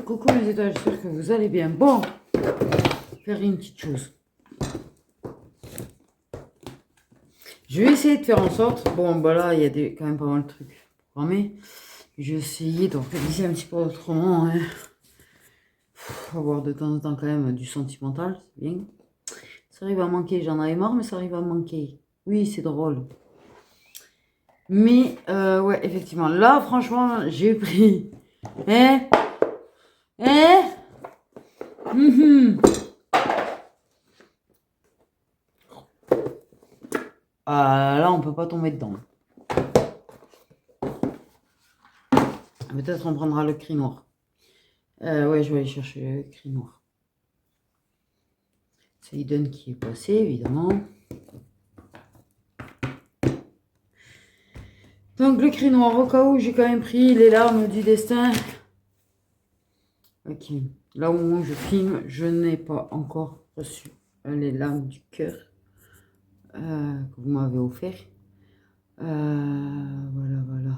coucou les étoiles, j'espère que vous allez bien. Bon, faire une petite chose. Je vais essayer de faire en sorte, bon bah là il y a quand même pas mal de trucs programmés. Je vais essayer d'organiser un petit peu autrement. Hein. Avoir de temps en temps quand même du sentimental, c'est bien. Ça arrive à manquer, j'en avais marre mais ça arrive à manquer. Oui, c'est drôle. Mais ouais, effectivement, là franchement j'ai pris... Hein? Hein? Là, on peut pas tomber dedans. Peut-être on prendra le cri noir. Ouais, je vais aller chercher le cri noir. C'est Eden qui est passé, évidemment. Donc, le cri noir, au cas où j'ai quand même pris les larmes du destin. Ok. Là, au moment où je filme, je n'ai pas encore reçu les larmes du cœur que vous m'avez offert. Voilà, voilà.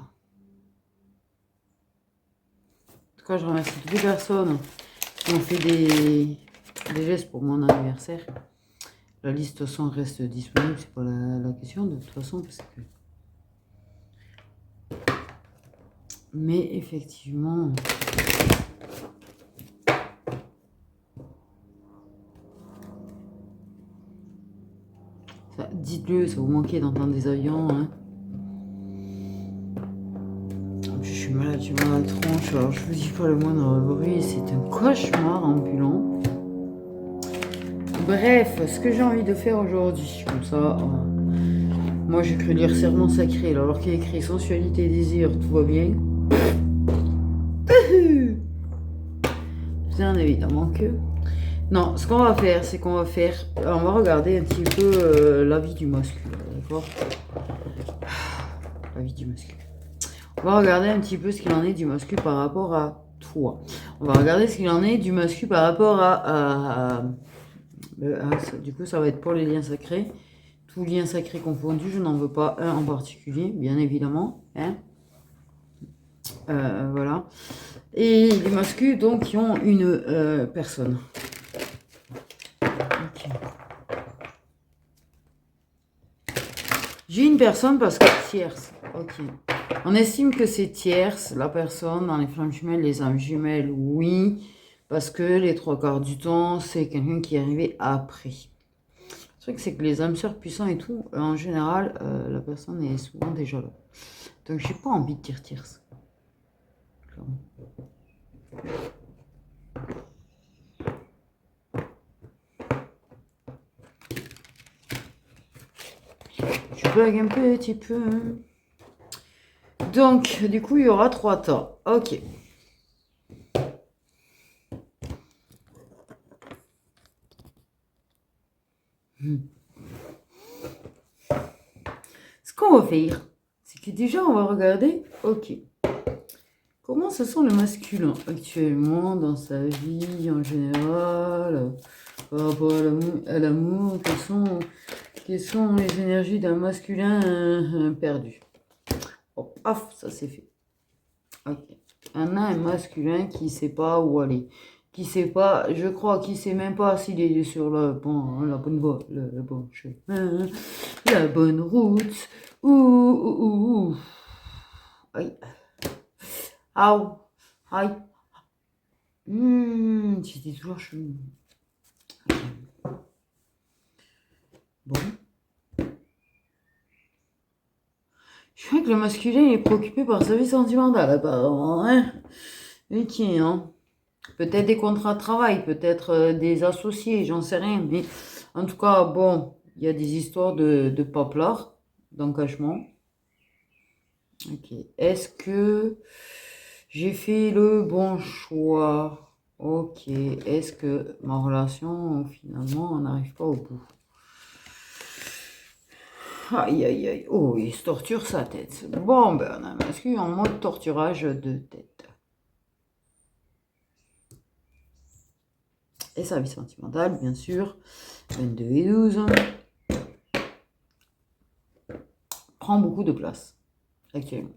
En tout cas, je remercie toutes les personnes qui ont fait des gestes pour mon anniversaire. La liste, de toute façon, reste disponible, c'est pas la question, de toute façon, parce que... Mais effectivement... Dites-le, ça vous manquait d'entendre des avions, hein. Je suis malade, j'ai mal à la tronche, alors je vous dis pas le moindre bruit, c'est un cauchemar ambulant. Bref, ce que j'ai envie de faire aujourd'hui, comme ça, moi j'ai cru lire Serment Sacré, alors qu'il y a écrit Sensualité et désir, tout va bien. Bien évidemment que... Non, ce qu'on va faire, c'est qu'on va faire... On va regarder un petit peu la vie du masculin, d'accord? La vie du masculin. On va regarder un petit peu ce qu'il en est du masculin par rapport à toi. On va regarder ce qu'il en est du masculin par rapport à du coup, ça va être pour les liens sacrés. Tous liens sacrés confondus, je n'en veux pas un en particulier, bien évidemment. Hein. Voilà. Et les masculins, donc, qui ont une personne. Okay. J'ai une personne parce que tierce. Ok. On estime que c'est tierce, la personne dans les flammes jumelles, les âmes jumelles, oui. Parce que les 3/4 du temps, c'est quelqu'un qui est arrivé après. Le truc, c'est que les âmes sœurs puissants et tout, en général, la personne est souvent déjà là. Donc, j'ai pas envie de dire tierce. Je blague un petit peu. Donc, du coup, il y aura 3 tas. Ok. Ce qu'on va faire, c'est que déjà, on va regarder, ok, comment se sent le masculin actuellement dans sa vie en général, par rapport à l'amour, quelles sont les énergies d'un masculin perdu. Oh, paf, ça c'est fait. Ok. On a un masculin qui ne sait pas où aller. Qui sait pas, je crois qu'il sait même pas s'il est sur la bonne voie, le bon chemin, la bonne route. Ouh. Aïe. Aïe. Aïe. J'étais toujours chelou. Bon. Je crois que le masculin est préoccupé par sa vie sentimentale, apparemment. Hein. Ok, hein. Peut-être des contrats de travail, peut-être des associés, j'en sais rien. Mais en tout cas, bon, il y a des histoires de paplard, d'engagement. Ok. Est-ce que j'ai fait le bon choix? Ok. Est-ce que ma relation, finalement, on n'arrive pas au bout? Aïe, aïe, aïe. Oh, il se torture sa tête. Bon, ben, on a un masculin en mode torturage de tête. Et sa vie sentimentale, bien sûr. 22 et 12. Prend beaucoup de place, actuellement.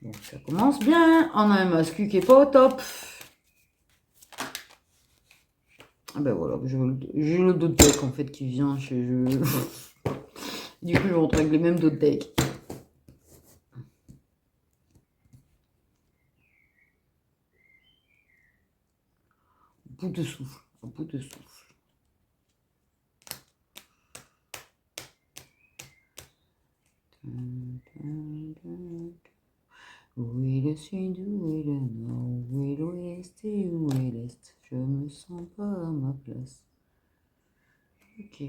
Bon, ça commence bien. On a un mascu qui est pas au top. Ah ben voilà, j'ai le dos deck en fait qui vient chez jeu. Du coup, je rentre avec les mêmes dos deck. Bout de souffle, à bout de souffle. Où est le sud, où est le nord, où est l'ouest et où est l'est? Je me sens pas à ma place. Ok.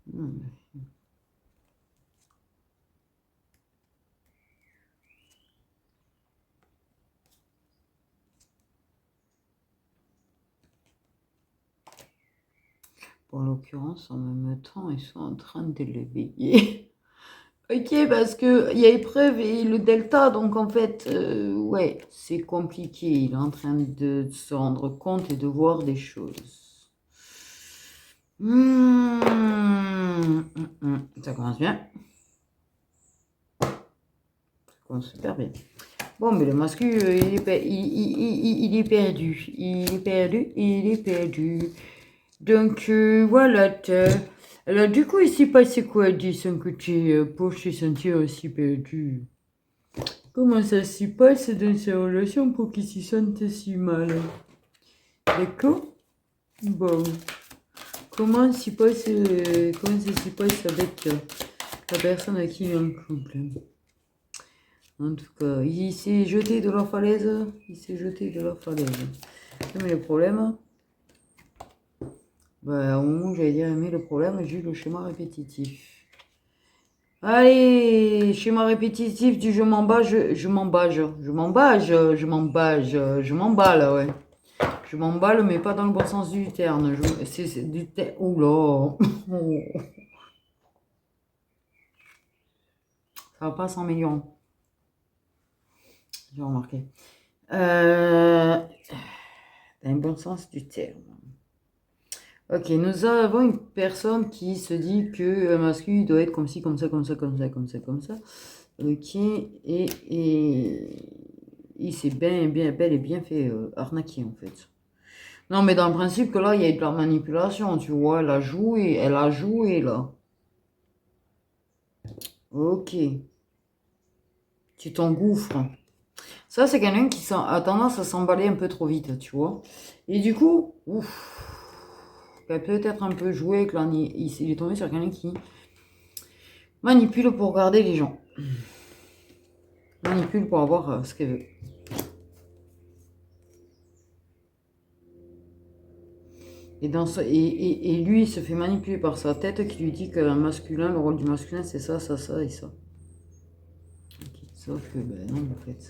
Bon, en l'occurrence, en même temps, ils sont en train de l'éveiller. Ok, parce que il y a épreuve et le delta, donc en fait, ouais, c'est compliqué. Il est en train de se rendre compte et de voir des choses. Ça commence bien. Ça commence super bien. Bon, mais le masque, il est perdu. Il est perdu. Il est perdu. Donc, voilà. Alors, du coup, il s'est passé quoi de son côté pour se sentir aussi perdu? Comment ça s'y passe dans sa relation pour qu'il s'y sente si mal? D'accord? Bon. Comment ça s'y passe avec la personne à qui il est en couple? En tout cas, il s'est jeté de la falaise. Il s'est jeté de la falaise. Mais le problème, bah, au moment où j'allais dire, mais le problème, j'ai eu le schéma répétitif. Allez, schéma répétitif du je m'embâche, je m'embâche, je m'embâche, je m'embâche, je m'emballe, ouais. Je m'emballe, mais pas dans le bon sens du terme. C'est du terme. Oula. Ça va pas 100 millions. J'ai remarqué. Dans le bon sens du terme. Ok, nous avons une personne qui se dit que un masculin doit être comme ci, comme ça, comme ça, comme ça, comme ça, comme ça. Ok, et il s'est bel et bien fait arnaquer en fait. Non, mais dans le principe que là, il y a eu de la manipulation, tu vois, elle a joué là. Ok, tu t'engouffres. Ça, c'est quelqu'un qui a tendance à s'emballer un peu trop vite, tu vois. Et du coup, ouf, il a peut-être un peu joué avec il est tombé sur quelqu'un qui manipule pour garder les gens. Manipule pour avoir ce qu'elle veut. Et lui, il se fait manipuler par sa tête qui lui dit que masculin, le rôle du masculin, c'est ça, ça, ça et ça. Okay. Sauf que, ben non, en fait.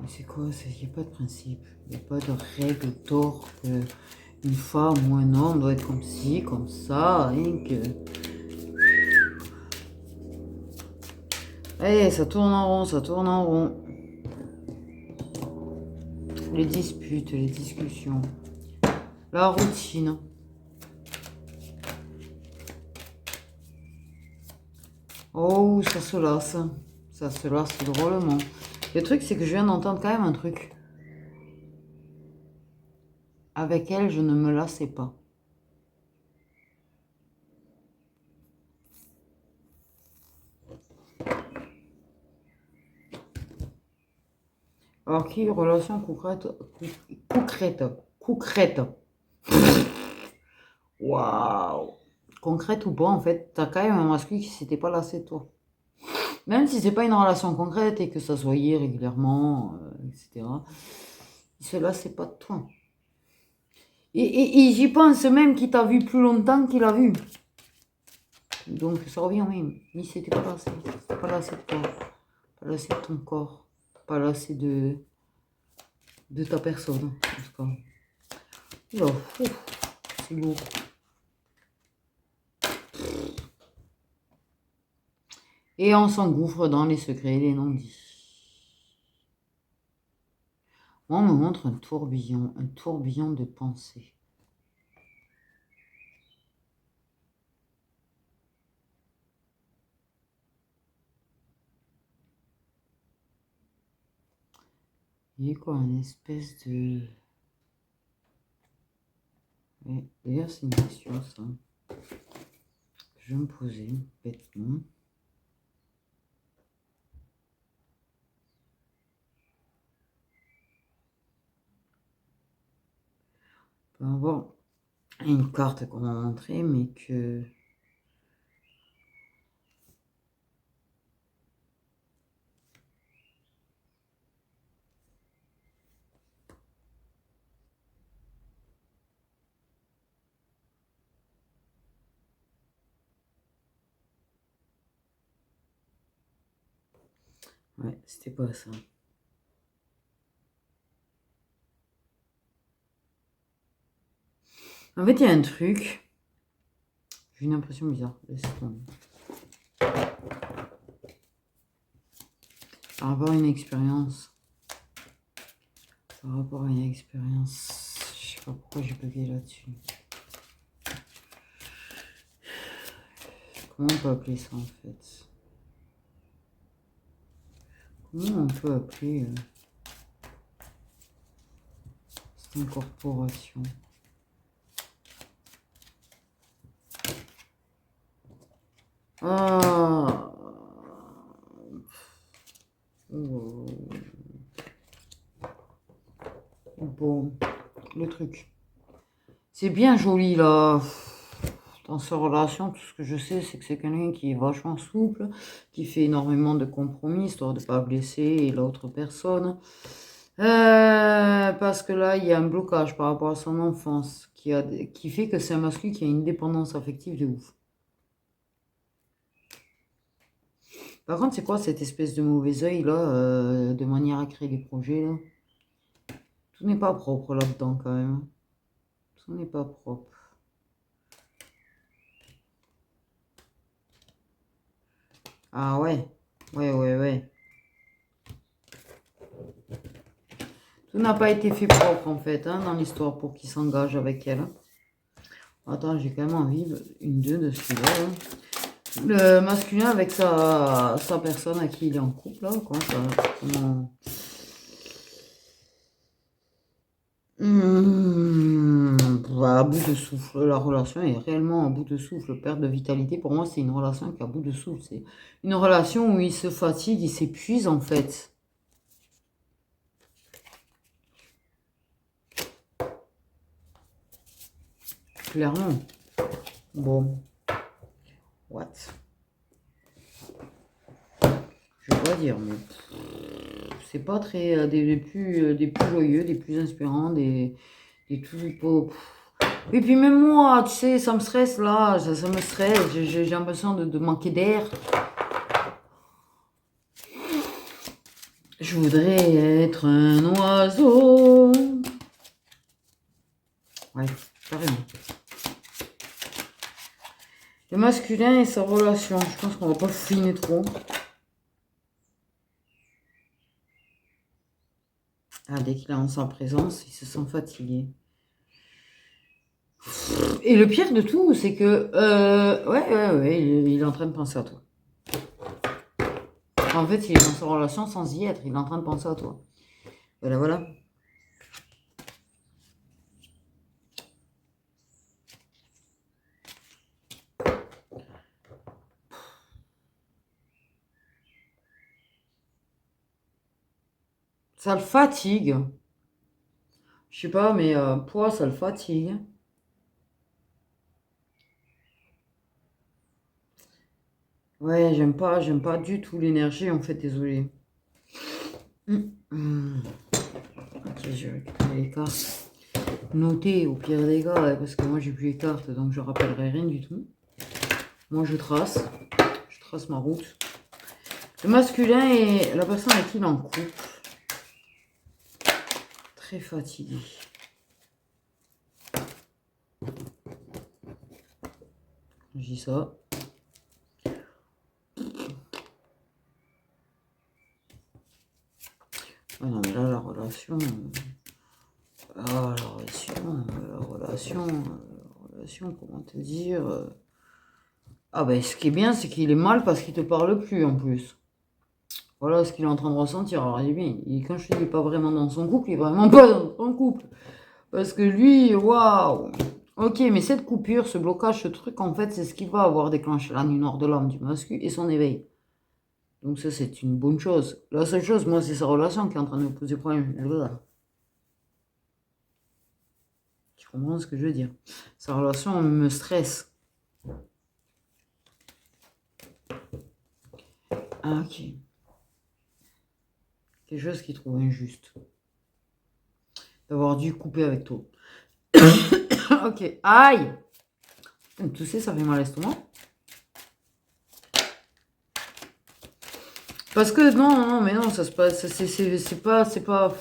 Mais c'est quoi? Il n'y a pas de principe. Il n'y a pas de règle d'or qu'une femme ou un homme doit être comme ci, comme ça, et que... Allez, ça tourne en rond, ça tourne en rond. Les disputes, les discussions. La routine. Oh, ça se lasse. Ça se lasse drôlement. Le truc, c'est que je viens d'entendre quand même un truc. Avec elle, je ne me lassais pas. Alors, qui relation concrète, concrète. Waouh. Concrète ou pas, en fait, t'as quand même un masculin qui s'était pas lassé de toi. Même si c'est pas une relation concrète et que ça se voyait régulièrement, etc. Il se lassait pas de toi. Et j'y pense même qu'il t'a vu plus longtemps qu'il a vu. Donc ça revient au même. Il s'était pas lassé. Pas lassé de toi. Pas lassé de ton corps. Pas lassé de ta personne, en tout cas. Oula, c'est lourd. Et on s'engouffre dans les secrets et les non-dits. Moi, on me montre un tourbillon de pensée. Il y a quoi, une espèce de... Ouais, d'ailleurs, c'est une question, ça, que je vais me poser, bêtement. On peut avoir une carte qu'on va montrer, mais que... Ouais, c'était pas ça. En fait, il y a un truc. J'ai une impression bizarre. Par rapport à une expérience. Par rapport à une expérience. Je sais pas pourquoi j'ai bugué là-dessus. Comment on peut appeler ça en fait? Comment on peut appeler cette incorporation? Ah. Bon, le truc. C'est bien joli là. Dans sa relation, tout ce que je sais, c'est que c'est quelqu'un qui est vachement souple, qui fait énormément de compromis, histoire de ne pas blesser l'autre personne. Parce que là, il y a un blocage par rapport à son enfance qui fait que c'est un masculin qui a une dépendance affective de ouf. Par contre, c'est quoi cette espèce de mauvais œil là, de manière à créer des projets là? Tout n'est pas propre là-dedans quand même. Tout n'est pas propre. Ah ouais, ouais. Tout n'a pas été fait propre en fait hein, dans l'histoire pour qu'il s'engage avec elle. Attends, j'ai quand même envie une 2 de celui-là. Hein. Le masculin avec sa personne à qui il est en couple là, comment ça, comment... À bout de souffle, la relation est réellement à bout de souffle. Perte de vitalité, pour moi, c'est une relation qui est à bout de souffle. C'est une relation où il se fatigue, il s'épuise en fait. Clairement. Bon. What? Je vais pas dire, mais c'est pas très des plus joyeux, des plus inspirants, des tout pas. Et puis même moi, tu sais, ça me stresse là, ça me stresse, j'ai l'impression de manquer d'air. Je voudrais être un oiseau. Ouais, carrément. Le masculin et sa relation, je pense qu'on va pas fouiner trop. Ah, dès qu'il est en sa présence, il se sent fatigué. Et le pire de tout, c'est que... ouais, il est en train de penser à toi. En fait, il est dans sa relation sans y être, il est en train de penser à toi. Voilà. Ça le fatigue. Je sais pas, mais poids, ça le fatigue. Ouais, j'aime pas du tout l'énergie, en fait, désolé. Ok, je vais récupérer les cartes. Noter au pire des cas, parce que moi j'ai plus les cartes, donc je rappellerai rien du tout. Moi je trace ma route. Le masculin et la personne avec qui il est en couple. Très fatigué. Je dis ça. Ah non, mais là, la relation. La relation, comment te dire Ah ben, ce qui est bien, c'est qu'il est mal parce qu'il te parle plus en plus. Voilà ce qu'il est en train de ressentir. Alors, il est bien. Quand je te dis pas vraiment dans son couple, il est vraiment pas dans son couple. Parce que lui, waouh. Ok, mais cette coupure, ce blocage, ce truc, en fait, c'est ce qui va avoir déclenché la nuit noire de l'âme du masculin et son éveil. Donc ça, c'est une bonne chose. La seule chose, moi, c'est sa relation qui est en train de me poser problème. Voilà. Tu comprends ce que je veux dire? Sa relation me stresse. Ah, ok. Quelque chose qu'il trouve injuste. D'avoir dû couper avec toi. Ok. Aïe! Tousser, ça fait mal à l'estomac. Parce que non, mais non, ça se passe. C'est pas.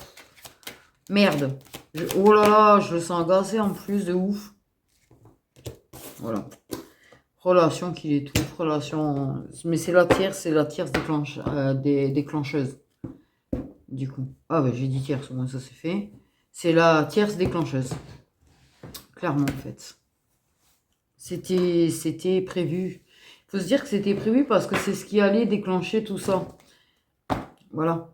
Merde. Oh là là, je le sens gazé en plus de ouf. Voilà. Relation qui l'étouffe, relation. Mais c'est la tierce déclencheuse. Du coup. Ah bah j'ai dit tierce, au moins ça c'est fait. C'est la tierce déclencheuse. Clairement en fait. C'était prévu. Il faut se dire que c'était prévu parce que c'est ce qui allait déclencher tout ça. Voilà.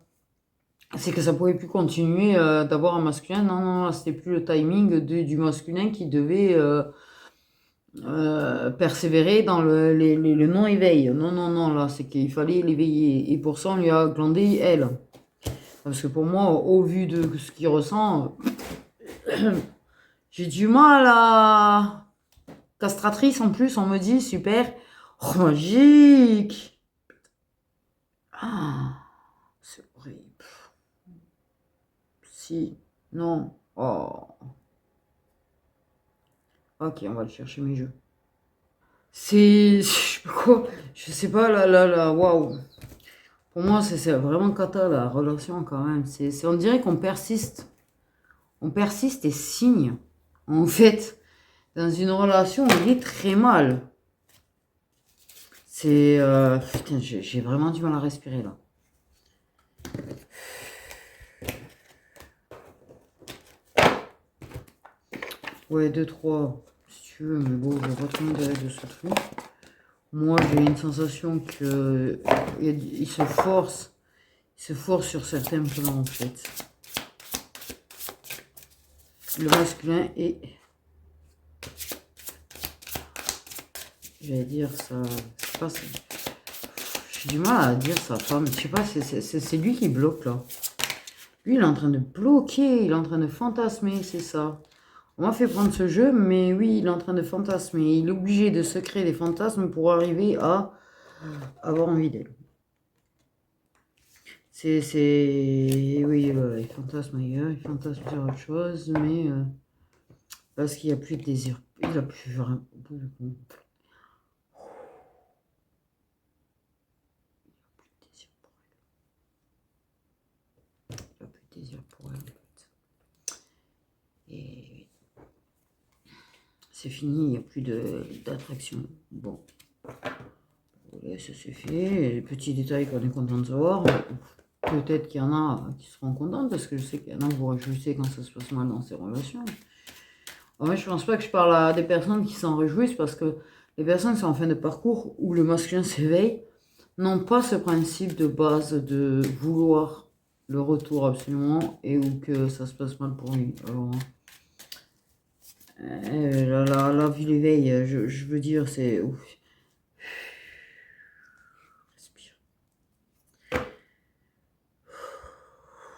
C'est que ça pouvait plus continuer d'avoir un masculin. Non, non, c'était plus le timing du masculin qui devait persévérer dans le non-éveil. Non, non, non, là, c'est qu'il fallait l'éveiller. Et pour ça, on lui a glandé elle. Parce que pour moi, au vu de ce qu'il ressent, j'ai du mal à... Castratrice, en plus, on me dit, super. Oh, magique. Ah, c'est horrible. Si, non. Oh. Ok, on va le chercher mes jeux. C'est... Je sais pas, là, waouh. Pour moi, c'est vraiment cata, la relation, quand même. On dirait qu'on persiste. On persiste et signe. En fait, dans une relation, on est très mal. C'est... putain, j'ai vraiment du mal à respirer, là. Ouais, 2-3, si tu veux, mais bon, je vois pas trop l'intérêt de ce truc. Moi, j'ai une sensation que il se force sur certains plans, en fait. Le masculin est... J'allais dire ça... C'est pas ça. J'ai du mal à dire sa femme. Je sais pas, c'est lui qui bloque, là. Lui, il est en train de bloquer, il est en train de fantasmer, c'est ça. On m'a fait prendre ce jeu, mais oui, il est en train de fantasmer. Il est obligé de se créer des fantasmes pour arriver à avoir envie d'elle. Oui, il fantasme ailleurs, il fantasme sur autre chose, mais parce qu'il n'y a plus de désir. Il a plus vraiment... Il a plus de désir pour elle, en fait. Et c'est fini, il n'y a plus d'attraction. Bon. Ouais, ça c'est fait. Les petits détails qu'on est content de savoir. Peut-être qu'il y en a qui seront contents parce que je sais qu'il y en a qui vous réjouissez quand ça se passe mal dans ces relations. Moi, je pense pas que je parle à des personnes qui s'en réjouissent parce que les personnes qui sont en fin de parcours où le masculin s'éveille n'ont pas ce principe de base de vouloir le retour absolument et où que ça se passe mal pour lui. Alors, la vie l'éveil, je veux dire, c'est ouf. Respire.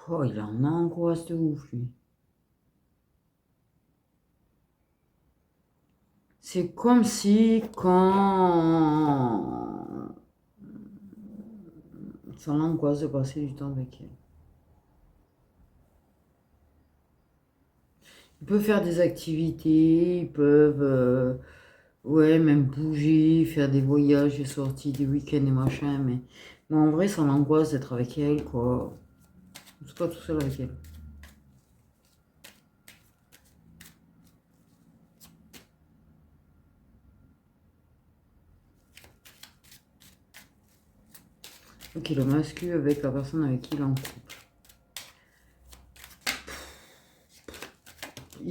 Oh, il a une angoisse de ouf, lui. C'est comme si quand ça l'angoisse de passer du temps avec elle. Ils peuvent faire des activités, ils peuvent ouais, même bouger, faire des voyages, des sorties, des week-ends et machin, mais en vrai, ça l'angoisse d'être avec elle, quoi. C'est pas tout seul avec elle. Ok, le masculin avec la personne avec qui il est en couple.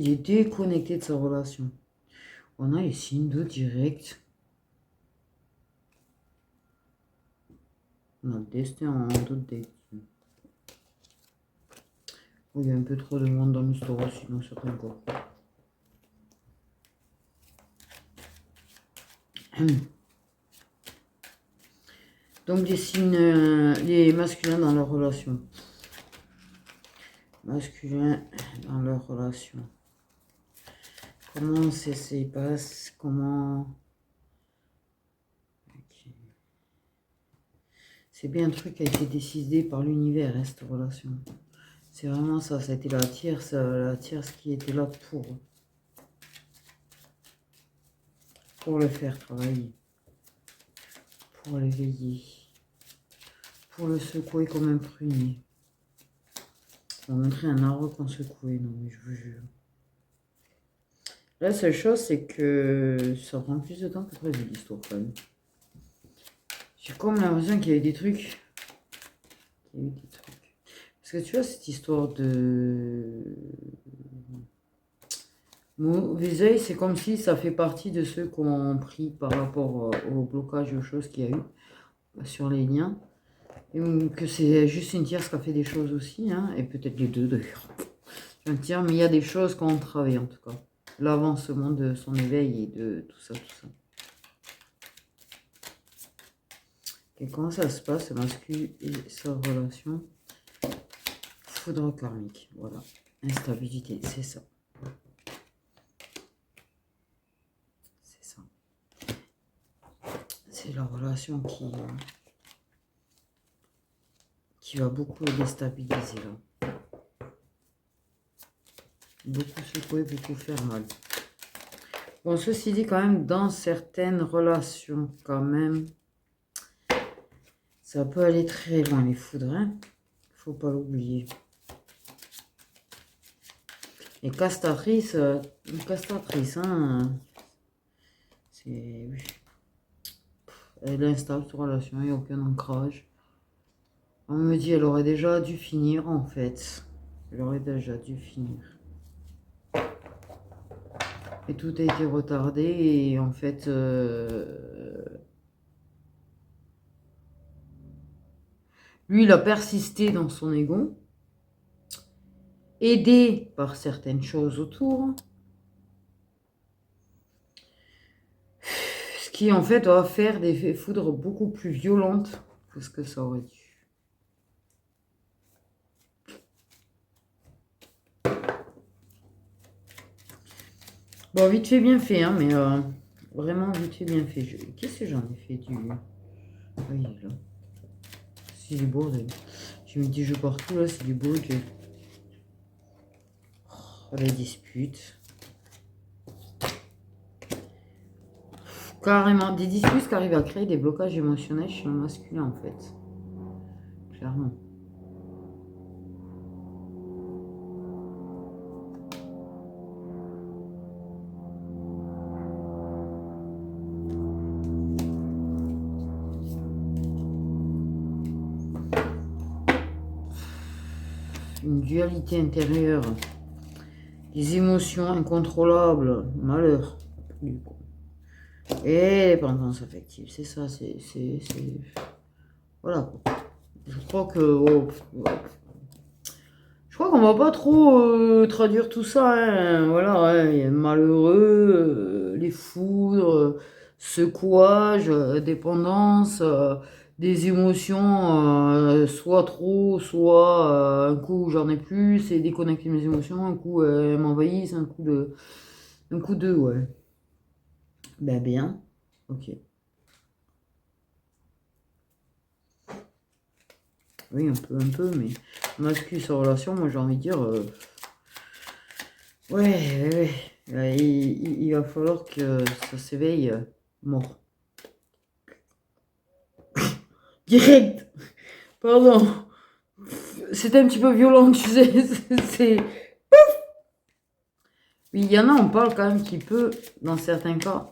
il est déconnecté de sa relation. On a les signes d'eau direct. On a le destin en doute d'actif. Oh, il y a un peu trop de monde dans l'histoire aussi, dans certains cas. Donc les signes, les masculins dans leur relation. Masculins dans leur relation. Comment ça se passe? Comment... Okay. C'est bien un truc qui a été décidé par l'univers, hein, cette relation. C'est vraiment ça, ça a été la tierce qui était là pour le faire travailler. Pour l'éveiller. Pour le secouer comme un prunier. On va montrer un arbre qu'on secouait, non mais je vous jure. La seule chose, c'est que ça prend plus de temps que prévu l'histoire quand même. J'ai comme l'impression qu'il y a eu des trucs. Parce que tu vois, cette histoire de mauvais oeil, c'est comme si ça fait partie de ceux qui ont pris par rapport au blocage aux choses qu'il y a eu sur les liens. Et que c'est juste une tierce qui a fait des choses aussi, hein, et peut-être les deux d'ailleurs. Je veux dire, mais il y a des choses qu'on travaille en tout cas. L'avancement de son éveil et de tout ça, tout ça. Et comment ça se passe, masculin et sa relation? Foudre karmique, voilà. Instabilité, c'est ça. C'est ça. C'est la relation qui va beaucoup déstabiliser là. Beaucoup secouer, beaucoup faire mal. Bon, ceci dit, quand même, dans certaines relations, quand même, ça peut aller très loin, les foudres, hein. Faut pas l'oublier. Et castratrice, hein, c'est... Oui. Elle installe cette relation, il n'y a aucun ancrage. On me dit, elle aurait déjà dû finir, en fait. Elle aurait déjà dû finir. Et tout a été retardé, et en fait... lui, il a persisté dans son ego. Aidé par certaines choses autour. Ce qui, en fait, va faire des foudres beaucoup plus violentes que ce que ça aurait dû. Bon, vite fait, bien fait, hein, mais vraiment vite fait, bien fait. Qu'est-ce que j'en ai fait du... Oui, là. C'est du bordel. J'ai mis du jeu partout, là, c'est du bordel. Oh, les disputes. Carrément, des disputes qui arrivent à créer des blocages émotionnels chez le masculin, en fait. Clairement. Une dualité intérieure, des émotions incontrôlables, malheur, et dépendance affective, c'est ça, c'est... Voilà. Je crois que... je crois qu'on va pas trop traduire tout ça, hein. Voilà, hein, malheureux, les foudres, secouage, dépendance... des émotions, soit trop, soit un coup j'en ai plus et déconnecter mes émotions, un coup elles m'envahissent, un coup de, ouais. Ben bien, ok. Oui, un peu, mais masculin sa relation, moi j'ai envie de dire, ouais, il va falloir que ça s'éveille mort. Direct, pardon. C'était un petit peu violent, tu sais, c'est... Oui, il y en a, on parle quand même qui peut, dans certains cas.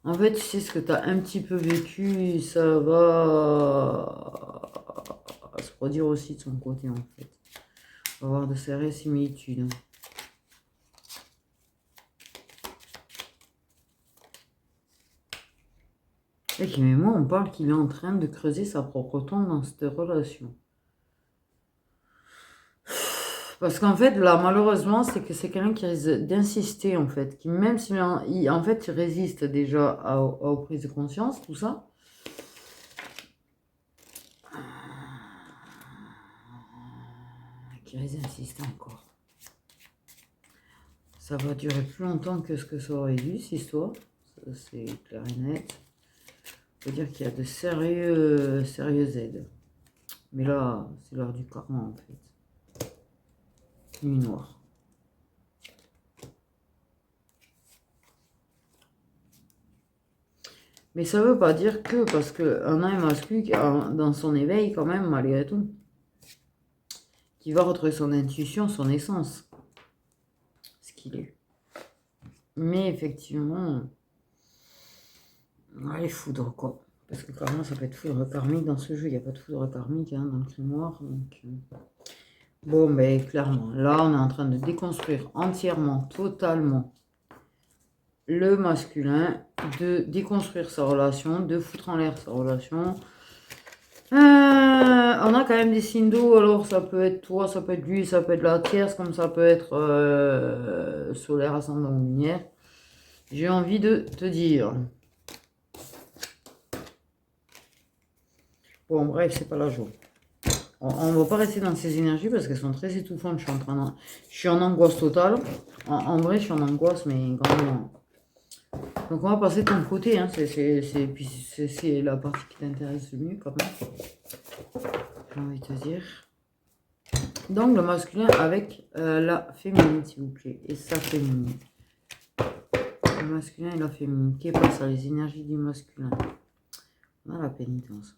En fait, tu sais ce que tu as un petit peu vécu, ça va se produire aussi de son côté, en fait. On va avoir de sérieuses similitudes. Et qui, mais moi, on parle qu'il est en train de creuser sa propre tombe dans cette relation. Parce qu'en fait, là, malheureusement, c'est que c'est quelqu'un qui risque d'insister, en fait. Qui, même s'il en fait, il résiste déjà aux prises de conscience, tout ça. Qui risque d'insister encore. Ça va durer plus longtemps que ce que ça aurait dû, cette histoire. Ça, c'est clair et net. Faut dire qu'il y a de sérieuses aides. Mais là, c'est l'heure du karma, en fait. Nuit noire. Mais ça veut pas dire que, parce qu'un âme masculin, dans son éveil, quand même, malgré tout, qui va retrouver son intuition, son essence, ce qu'il est. Mais effectivement, les foudres, quoi. Parce que carrément, ça peut être foudre karmique dans ce jeu. Il n'y a pas de foudre karmique hein, dans le grimoire. Donc, bon, mais clairement, là, on est en train de déconstruire entièrement, totalement le masculin, de déconstruire sa relation, de foutre en l'air sa relation. On a quand même des signes d'eau, alors ça peut être toi, ça peut être lui, ça peut être la tierce, comme ça peut être solaire, ascendant, lumière. J'ai envie de te dire. Bon, bref, c'est pas la joie. On va pas rester dans ces énergies parce qu'elles sont très étouffantes. Je suis en angoisse totale. En vrai, je suis en angoisse, mais grandement. Donc, on va passer de ton côté. Hein. C'est la partie qui t'intéresse le mieux, quand même. J'ai envie de te dire. Donc, le masculin avec la féminine, s'il vous plaît. Et sa féminine. Le masculin et la féminine. Qu'est-ce que ça, les énergies du masculin? On a la pénitence.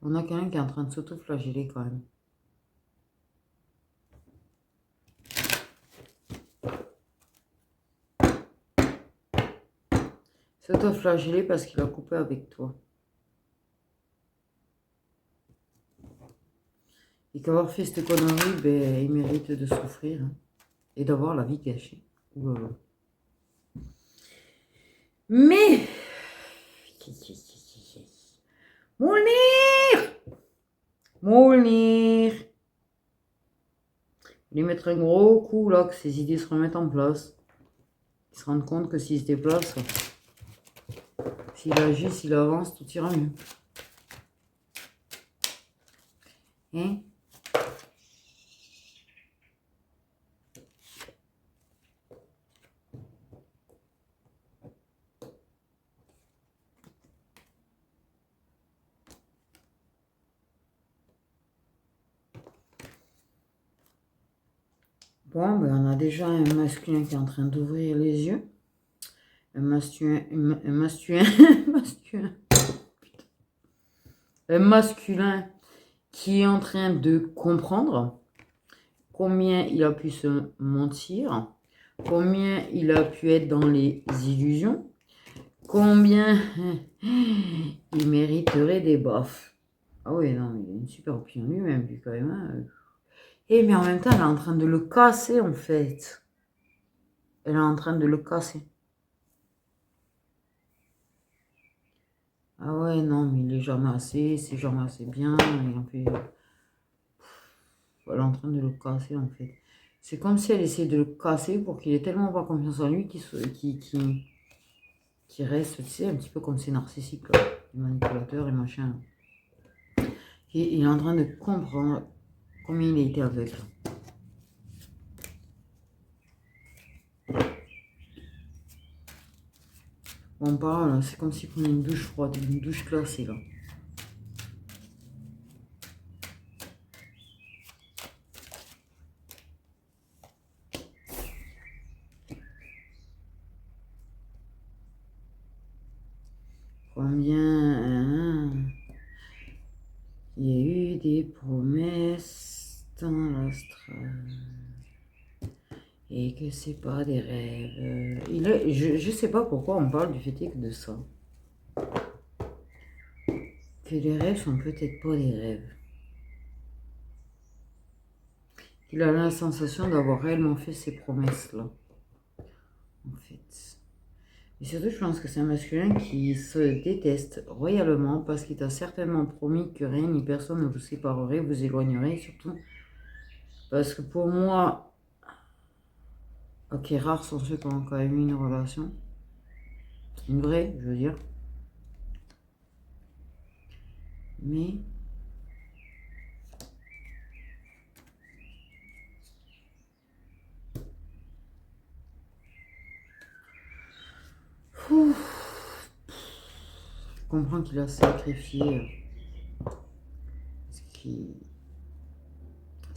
On a quelqu'un qui est en train de s'auto-flageller quand même. S'auto-flageller parce qu'il a coupé avec toi. Et qu'avoir fait cette connerie, ben, il mérite de souffrir. Hein, et d'avoir la vie gâchée. Oulala. Mais... Moulnir. Lui mettre un gros coup là, que ses idées se remettent en place. Qu'il se rende compte que s'il se déplace, s'il agit, s'il avance, tout ira mieux. Hein? Bon, ben on a déjà un masculin qui est en train d'ouvrir les yeux. Un masculin, un masculin qui est en train de comprendre combien il a pu se mentir, combien il a pu être dans les illusions, combien il mériterait des baffes. Ah oui, non, il a une super opinion lui-même, lui, quand même. Hein. Et mais en même temps, elle est en train de le casser, en fait. Elle est en train de le casser. Ah ouais, non, mais il est jamais assez, c'est jamais assez bien. Et en fait, elle est en train de le casser, en fait. C'est comme si elle essayait de le casser pour qu'il ait tellement pas confiance en lui qu'il reste, tu sais, un petit peu comme ces narcissiques, là, les manipulateurs et machin. Et il est en train de comprendre combien il a été aveugle. On parle, c'est comme s'il prenait une douche froide, une douche glacée, là. Combien il y a eu des promesses dans l'astral et que c'est pas des rêves. Je sais pas pourquoi on parle du fait de ça. Que les rêves sont peut-être pas des rêves. qu'il a la sensation d'avoir réellement fait ses promesses-là. En fait. Et surtout, je pense que c'est un masculin qui se déteste royalement parce qu'il t'a certainement promis que rien ni personne ne vous séparerait, vous éloignerait, surtout. Parce que pour moi, ok, rares sont ceux qui ont quand même eu une relation. Une vraie, je veux dire. Mais... je comprends qu'il a sacrifié ce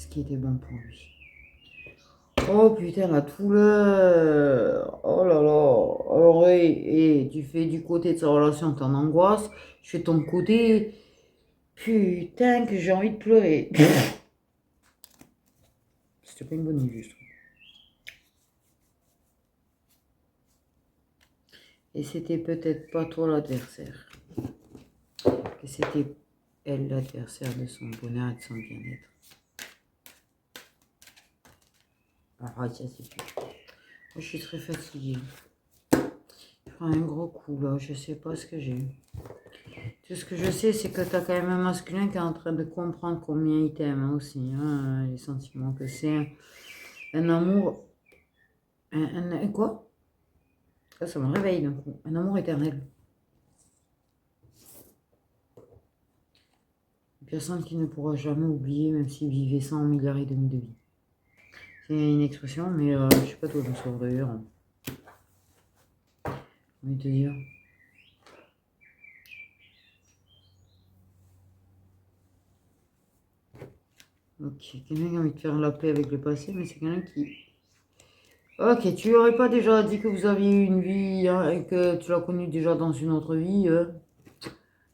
qui était bon pour lui. Oh putain, la douleur. Oh là là. Alors, et tu fais du côté de sa relation, t'en angoisses. Je fais ton côté. Putain, que j'ai envie de pleurer. C'était pas une bonne idée, je trouve. Et c'était peut-être pas toi l'adversaire. Que c'était elle l'adversaire de son bonheur et de son bien-être. Ah, ça c'est plus. Moi, je suis très fatiguée. Je prends un gros coup là, je sais pas ce que j'ai. Tout ce que je sais, c'est que t'as quand même un masculin qui est en train de comprendre combien il t'aime aussi, hein, les sentiments que c'est. Un amour. Quoi? Ça me réveille d'un coup. Un amour éternel. Une personne qui ne pourra jamais oublier, même s'il vivait 100 milliards et demi de vie. C'est une expression, mais je sais pas toi de sort d'ailleurs. Je vais te dire. Ok, quelqu'un qui a envie de faire la paix avec le passé, mais c'est quelqu'un qui... Ok, tu lui aurais pas déjà dit que vous aviez eu une vie hein, et que tu l'as connu déjà dans une autre vie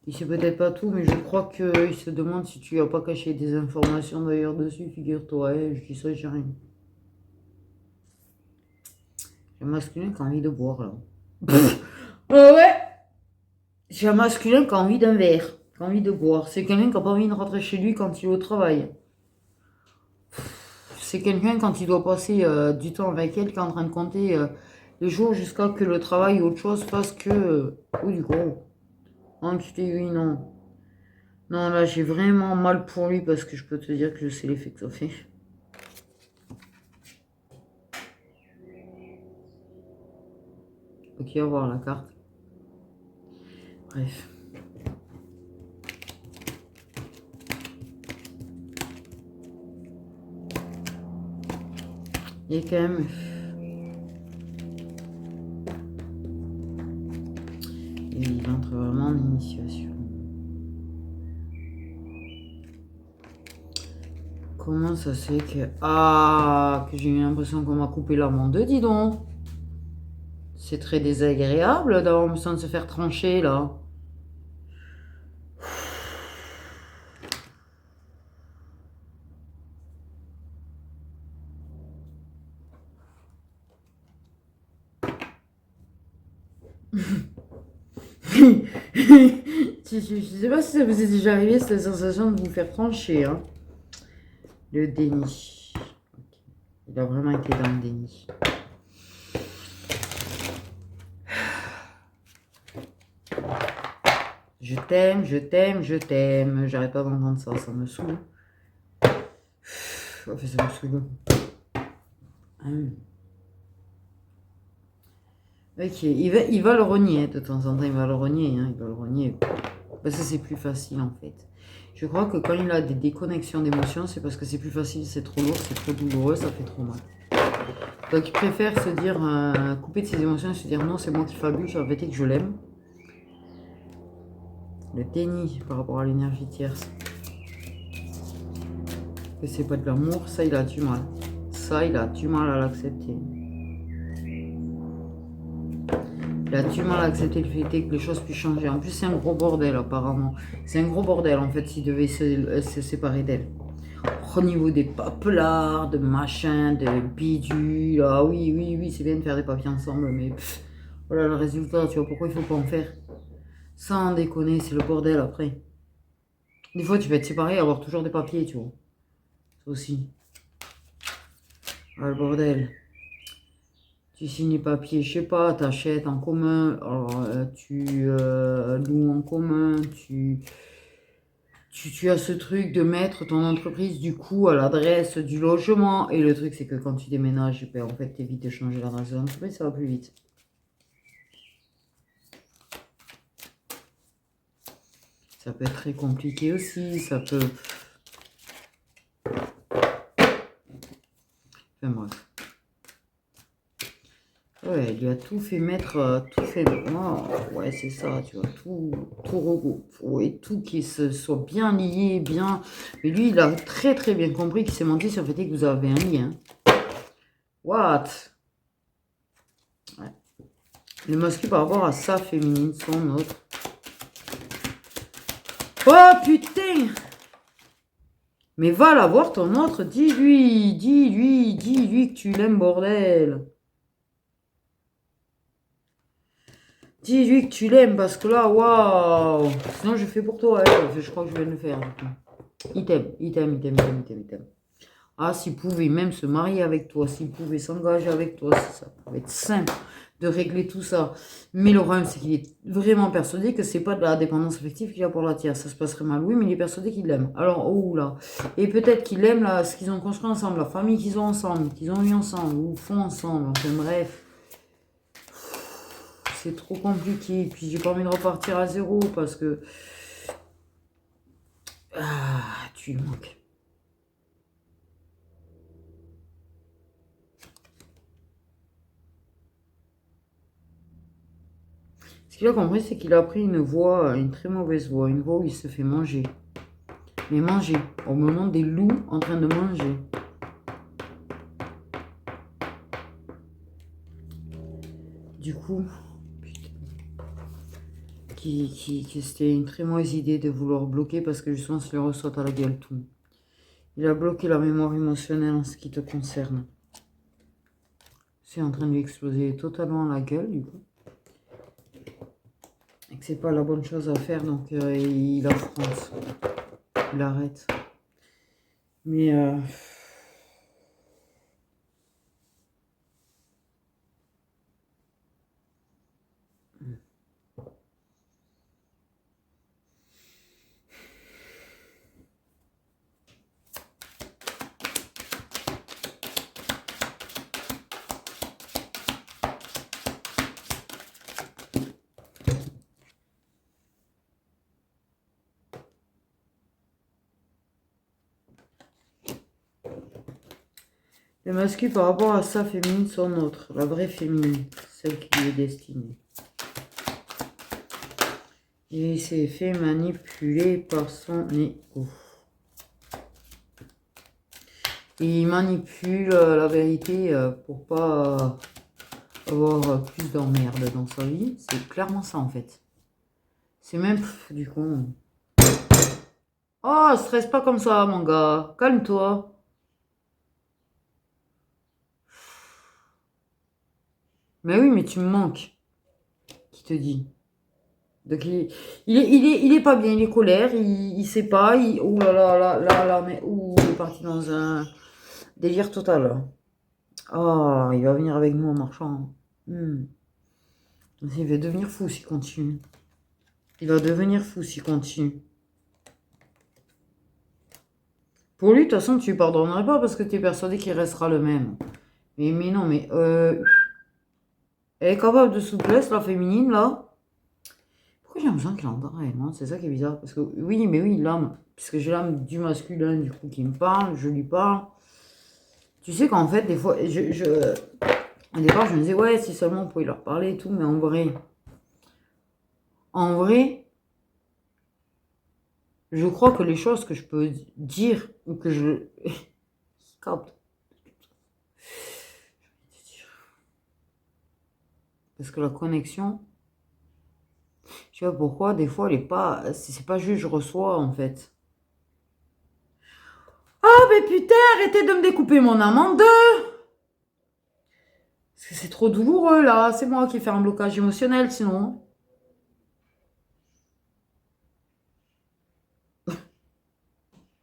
il sait peut-être pas tout, mais je crois qu'il se demande si tu lui as pas caché des informations d'ailleurs dessus, figure-toi. Je dis ça, j'ai rien. J'ai un masculin qui a envie de boire là. Ouais, j'ai un masculin qui a envie d'un verre, qui a envie de boire. C'est quelqu'un qui n'a pas envie de rentrer chez lui quand il est au travail. C'est quelqu'un quand il doit passer du temps avec elle qui est en train de compter les jours jusqu'à que le travail ou autre chose fasse que... oh du coup. Non, tu t'es oui, non. Non, là j'ai vraiment mal pour lui parce que je peux te dire que je sais l'effet que ça fait. Ok, on va voir la carte. Bref. Il y a quand même... il entre vraiment en initiation. Comment ça se fait que... Ah, que j'ai eu l'impression qu'on m'a coupé l'arme en deux, dis donc. C'est très désagréable d'avoir besoin de se faire trancher, là. Je sais pas si ça vous est déjà arrivé, cette sensation de vous faire trancher. Hein. Le déni. Okay. Il a vraiment été dans le déni. Je t'aime, je t'aime, je t'aime. J'arrête pas d'entendre ça, ça me saoule. Enfin, ça me saoule. Ok, il va le renier de temps en temps, il va le renier, hein, il va le renier. Parce que c'est plus facile en fait. Je crois que quand il a des déconnexions d'émotions, c'est parce que c'est plus facile, c'est trop lourd, c'est trop douloureux, ça fait trop mal. Donc il préfère se dire, couper de ses émotions et se dire non, c'est moi qui fabule, sur le fait que je l'aime. Le déni par rapport à l'énergie tierce. Que c'est pas de l'amour, ça il a du mal. Ça il a du mal à l'accepter. Il a du mal à accepter le fait que les choses puissent changer. En plus, c'est un gros bordel, apparemment. C'est un gros bordel, en fait, s'il devait se séparer d'elle. Au niveau des paplards, de machin, de bidule. Ah oui, oui, oui, c'est bien de faire des papiers ensemble, mais voilà le résultat, tu vois, pourquoi il faut pas en faire? Sans déconner, c'est le bordel après. Des fois, tu vas être séparé et avoir toujours des papiers, tu vois. Ça aussi. Ah, le bordel. Tu signes les papiers, je sais pas, t'achètes en commun, alors, tu loues en commun, tu as ce truc de mettre ton entreprise du coup à l'adresse du logement. Et le truc, c'est que quand tu déménages, ben, en fait, t'évites de changer l'adresse de l'entreprise, ça va plus vite. Ça peut être très compliqué aussi, ça peut... Enfin bref. Ouais, il lui a tout fait mettre, tout fait... Oh, ouais, c'est ça, tu vois, tout regroupe. Tout qui se soit bien lié, bien... Mais lui, il a très très bien compris qu'il s'est menti sur le fait que vous avez un lien. What? Ouais. Le masculin par rapport à sa féminine, son autre. Oh putain! Mais va la voir ton autre, dis-lui que tu l'aimes, bordel. Dis-lui que tu l'aimes parce que là, waouh! Sinon, je fais pour toi, hein. Je crois que je vais le faire. Il t'aime, il t'aime, il t'aime, il t'aime, il t'aime, il t'aime. Ah, s'il pouvait même se marier avec toi, s'il pouvait s'engager avec toi, ça pouvait être simple de régler tout ça. Mais le problème, c'est qu'il est vraiment persuadé que c'est pas de la dépendance affective qu'il a pour la tiers. Ça se passerait mal, oui, mais il est persuadé qu'il l'aime. Alors, oh là. Et peut-être qu'il aime là, ce qu'ils ont construit ensemble, la famille qu'ils ont ensemble, qu'ils ont eu ensemble, ou font ensemble. Enfin, bref. C'est trop compliqué. Puis, j'ai pas envie de repartir à zéro parce que. Ah, tu lui manques. Ce qu'il a compris, c'est qu'il a pris une voie, une très mauvaise voie, une voie où il se fait manger. Mais manger, au moment des loups en train de manger. Du coup, que c'était une très mauvaise idée de vouloir bloquer parce que justement, ça lui ressort à la gueule tout. Il a bloqué la mémoire émotionnelle en ce qui te concerne. C'est en train de lui exploser totalement la gueule, du coup. Et que c'est pas la bonne chose à faire, donc il affronte. Il arrête. Mais le masculin par rapport à sa féminine, son autre. La vraie féminine, celle qui lui est destinée. Il s'est fait manipuler par son ego. Et il manipule la vérité pour pas avoir plus d'emmerde dans sa vie. C'est clairement ça en fait. C'est même du con. Oh, stresse pas comme ça, mon gars. Calme-toi. Mais oui, mais tu me manques. Qui te dit? Donc il est pas bien, il est colère, il sait pas, ouh là, mais il est parti dans un délire total. Ah, il va venir avec nous en marchant. Il va devenir fou s'il continue. Il va devenir fou s'il continue. Pour lui, de toute façon, tu lui pardonnerais pas parce que tu es persuadé qu'il restera le même. Mais non, mais elle est capable de souplesse, la féminine, là. Pourquoi j'ai l'impression qu'il entend réellement? C'est ça qui est bizarre. Parce que oui, mais oui, l'âme. Puisque j'ai l'âme du masculin, du coup, qui me parle, je lui parle. Tu sais qu'en fait, des fois, au départ, je me disais, ouais, si seulement on pouvait leur parler et tout, mais en vrai, je crois que les choses que je peux dire, ou que je capte, parce que la connexion, tu vois pourquoi, des fois, elle est pas, c'est pas juste je reçois, en fait. Oh, mais putain, arrêtez de me découper mon âme en deux! Parce que c'est trop douloureux, là. C'est moi qui fais un blocage émotionnel, sinon.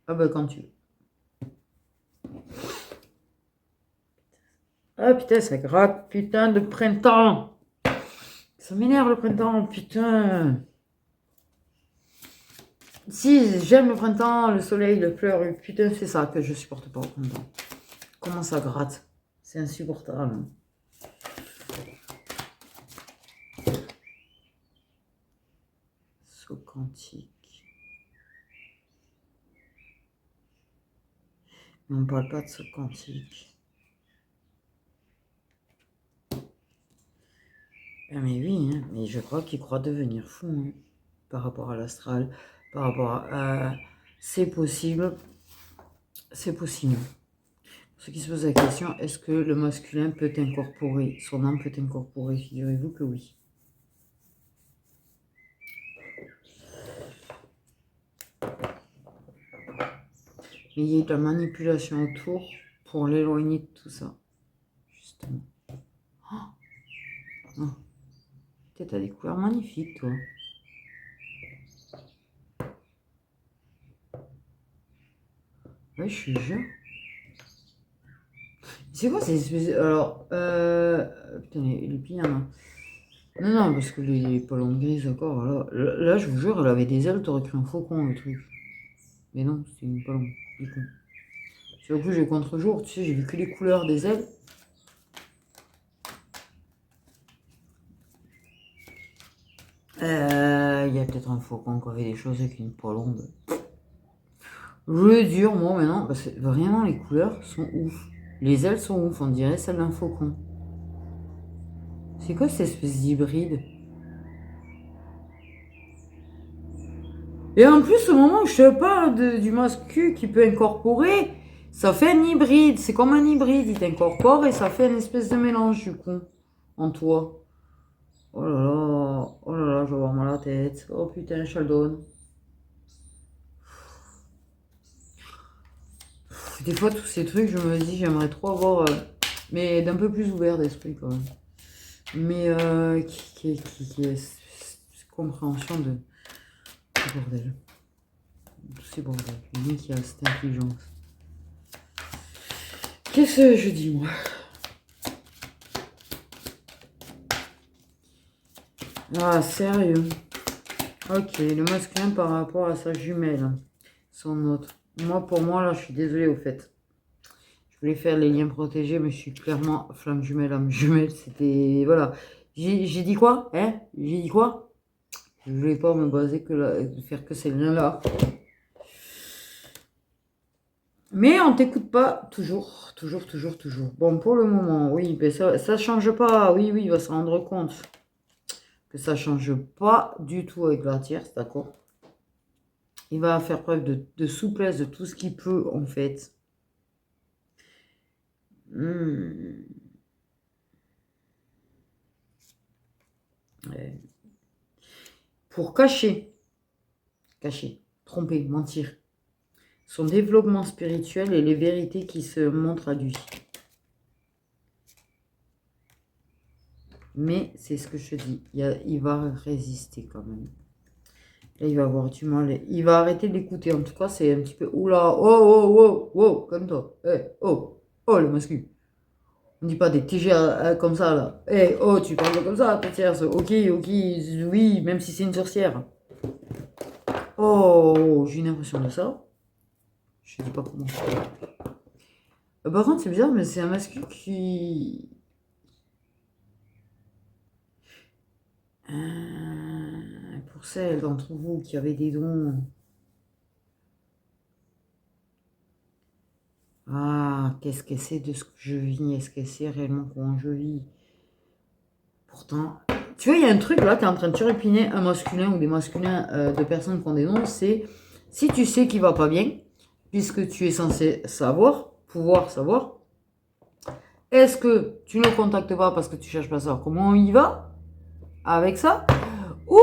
Ah ben, quand tu veux. Ah putain, ça gratte, putain de printemps. Ça m'énerve le printemps, putain. Si, j'aime le printemps, le soleil, le fleur, putain, c'est ça que je supporte pas au printemps. Comment ça gratte? C'est insupportable. Saut quantique. Mais on parle pas de saut quantique. Ah mais oui, hein, mais je crois qu'il croit devenir fou, hein, par rapport à l'astral, par rapport à... c'est possible. C'est possible. Pour ceux qui se posent la question, est-ce que le masculin peut incorporer, son âme peut incorporer? Figurez-vous que oui. Mais il y a de la manipulation autour pour l'éloigner de tout ça. Justement. Oh. T'as des couleurs magnifiques, toi. Ouais, je suis jure. C'est quoi ces espèces... Alors, putain, les filles, hein. Non, non, parce que les palombes grises, d'accord. Là, je vous jure, elle avait des ailes, t'aurais cru un faucon, le truc. Mais non, c'était une palombe, du coup. Sur le coup, j'ai contre-jour, tu sais, j'ai vu que les couleurs des ailes. Il y a peut-être un faucon qui avait des choses avec une palombe. Je dur, moi, maintenant, parce que vraiment, les couleurs sont ouf. Les ailes sont ouf, on dirait celles d'un faucon. C'est quoi cette espèce d'hybride? Et en plus, au moment où je te parle du mascu qui peut incorporer, ça fait un hybride. C'est comme un hybride, il t'incorpore et ça fait une espèce de mélange, du coup, en toi. Oh là là, je vais avoir mal à la tête. Oh putain, Sheldon. Des fois, tous ces trucs, je me dis, j'aimerais trop avoir, mais d'un peu plus ouvert d'esprit quand même. Mais qui ait cette compréhension de ce bordel. Tous ces bordels. Lui qui a cette intelligence. Qu'est-ce que je dis, moi? Ah, sérieux. Ok, le masculin par rapport à sa jumelle. Son autre. Moi, pour moi, là, je suis désolée au fait. Je voulais faire les liens protégés, mais je suis clairement flamme jumelle, âme jumelle. C'était... Voilà. J'ai dit quoi? Hein? J'ai dit quoi? Je voulais pas me baser que là, faire que ces liens-là. Mais on t'écoute pas toujours, toujours, toujours, toujours. Bon, pour le moment, oui, mais ça change pas. Oui, oui, il va se rendre compte que ça change pas du tout avec la tierce, d'accord? Il va faire preuve de souplesse de tout ce qu'il peut, en fait. Ouais. Pour cacher, tromper, mentir, son développement spirituel et les vérités qui se montrent à lui. Mais c'est ce que je te dis, il va résister quand même. Là, il va avoir du mal. Il va arrêter d'écouter. En tout cas, c'est un petit peu... Oula, oh, oh, oh, oh, comme toi. Eh, oh, oh, le masculin. On dit pas des TG comme ça, là. Eh, oh, tu parles comme ça, ta tierce. Ok, ok, oui, même si c'est une sorcière. Oh, j'ai une impression de ça. Je sais pas comment. Par contre, c'est bizarre, mais c'est un masculin qui... pour celles d'entre vous qui avaient des dons... Ah, qu'est-ce que c'est de ce que je vis? Est-ce que c'est réellement comment je vis? Pourtant, tu vois, il y a un truc là qui est en train de turlupiner un masculin ou des masculins de personnes qui ont des noms. C'est si tu sais qu'il va pas bien, puisque tu es censé savoir, pouvoir savoir, est-ce que tu ne le contactes pas parce que tu cherches pas à savoir comment il va avec ça? Ou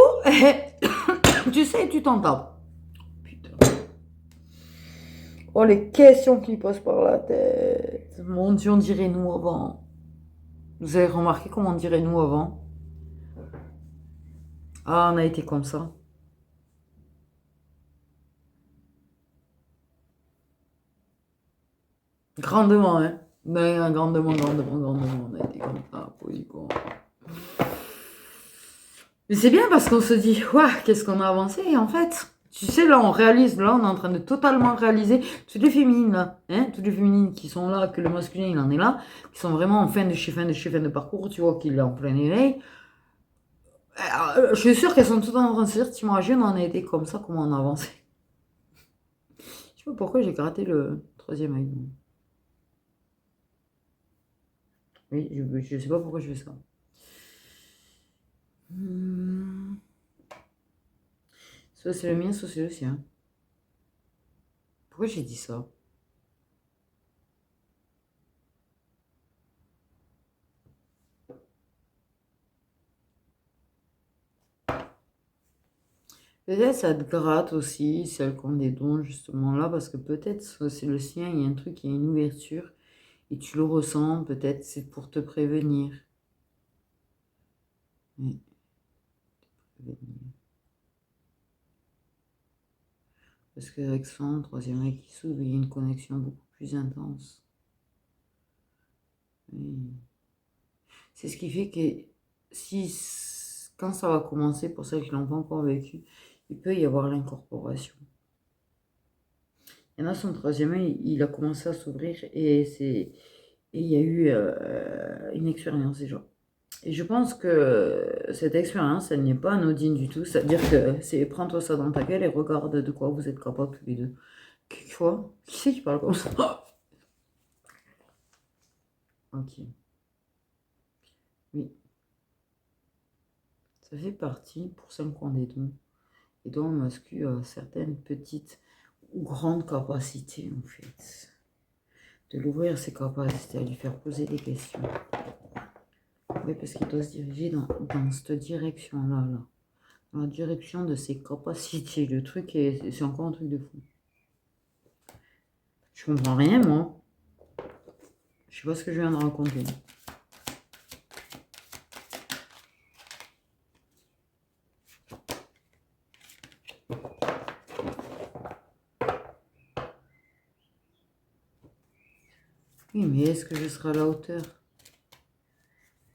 tu sais, tu t'en tapes. Putain. Oh, les questions qui passent par la tête. Mon Dieu, on dirait nous avant. Vous avez remarqué comment on dirait nous avant? Ah, on a été comme ça. Grandement, hein. Grandement, grandement, grandement, on a été comme ça, quoi. Mais c'est bien parce qu'on se dit, waouh, qu'est-ce qu'on a avancé en fait. Tu sais, là, on réalise, là, on est en train de totalement réaliser toutes les féminines, là, hein, toutes les féminines qui sont là, que le masculin, il en est là, qui sont vraiment en fin de parcours, tu vois, qu'il est en plein éveil. Je suis sûre qu'elles sont toutes en train de se dire, t'imagines, on a été comme ça, comment on a avancé. Je sais pas pourquoi j'ai gratté le troisième œil. Oui, je sais pas pourquoi je fais ça. Soit c'est le mien, soit c'est le sien. Pourquoi j'ai dit ça? Peut-être ça te gratte aussi, celle qui ont des dons justement là, parce que peut-être c'est le sien, il y a un truc, il y a une ouverture, et tu le ressens, peut-être c'est pour te prévenir. Oui, te prévenir. Parce qu'avec son troisième œil qui s'ouvre, il y a une connexion beaucoup plus intense. Oui. C'est ce qui fait que si quand ça va commencer, pour ça que je ne l'ai pas encore vécu, il peut y avoir l'incorporation. Il y en a son troisième œil, il a commencé à s'ouvrir et il y a eu une expérience déjà. Et je pense que cette expérience, elle n'est pas anodine du tout. C'est-à-dire que c'est prends-toi ça dans ta gueule et regarde de quoi vous êtes capables tous les deux. Quoi? Qui c'est qui parle comme ça? Ok. Oui. Ça fait partie, pour 5 ans des dons. Et dont mascu a certaines petites ou grandes capacités, en fait. De l'ouvrir ses capacités, à lui faire poser des questions. Oui, parce qu'il doit se diriger dans cette direction-là, là. Dans la direction de ses capacités. Le truc, c'est encore un truc de fou. Je comprends rien, moi. Je sais pas ce que je viens de raconter. Oui, mais est-ce que je serai à la hauteur?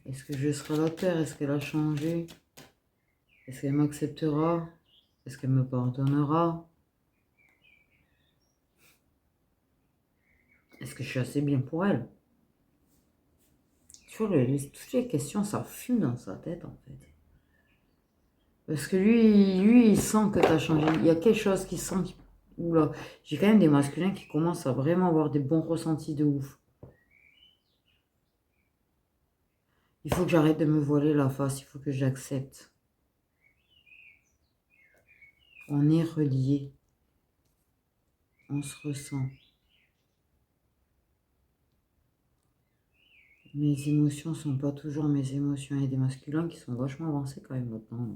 Est-ce que je serai à la hauteur? Est-ce qu'elle a changé? Est-ce qu'elle m'acceptera? Est-ce qu'elle me pardonnera? Est-ce que je suis assez bien pour elle? Tu vois, toutes les questions, ça fume dans sa tête, en fait. Parce que lui il sent que tu as changé. Il y a quelque chose qui sent... Oula, j'ai quand même des masculins qui commencent à vraiment avoir des bons ressentis de ouf. Il faut que j'arrête de me voiler la face, il faut que j'accepte. On est reliés. On se ressent. Mes émotions sont pas toujours mes émotions. Il y a des masculins qui sont vachement avancés quand même maintenant.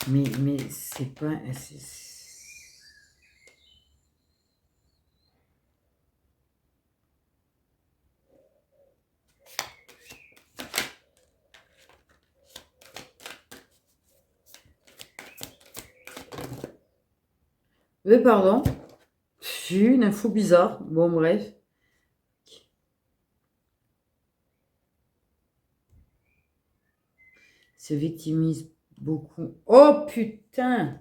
Mais c'est pas... Mais pardon, j'ai eu une info bizarre. Bon, bref. Se victimise beaucoup. Oh putain!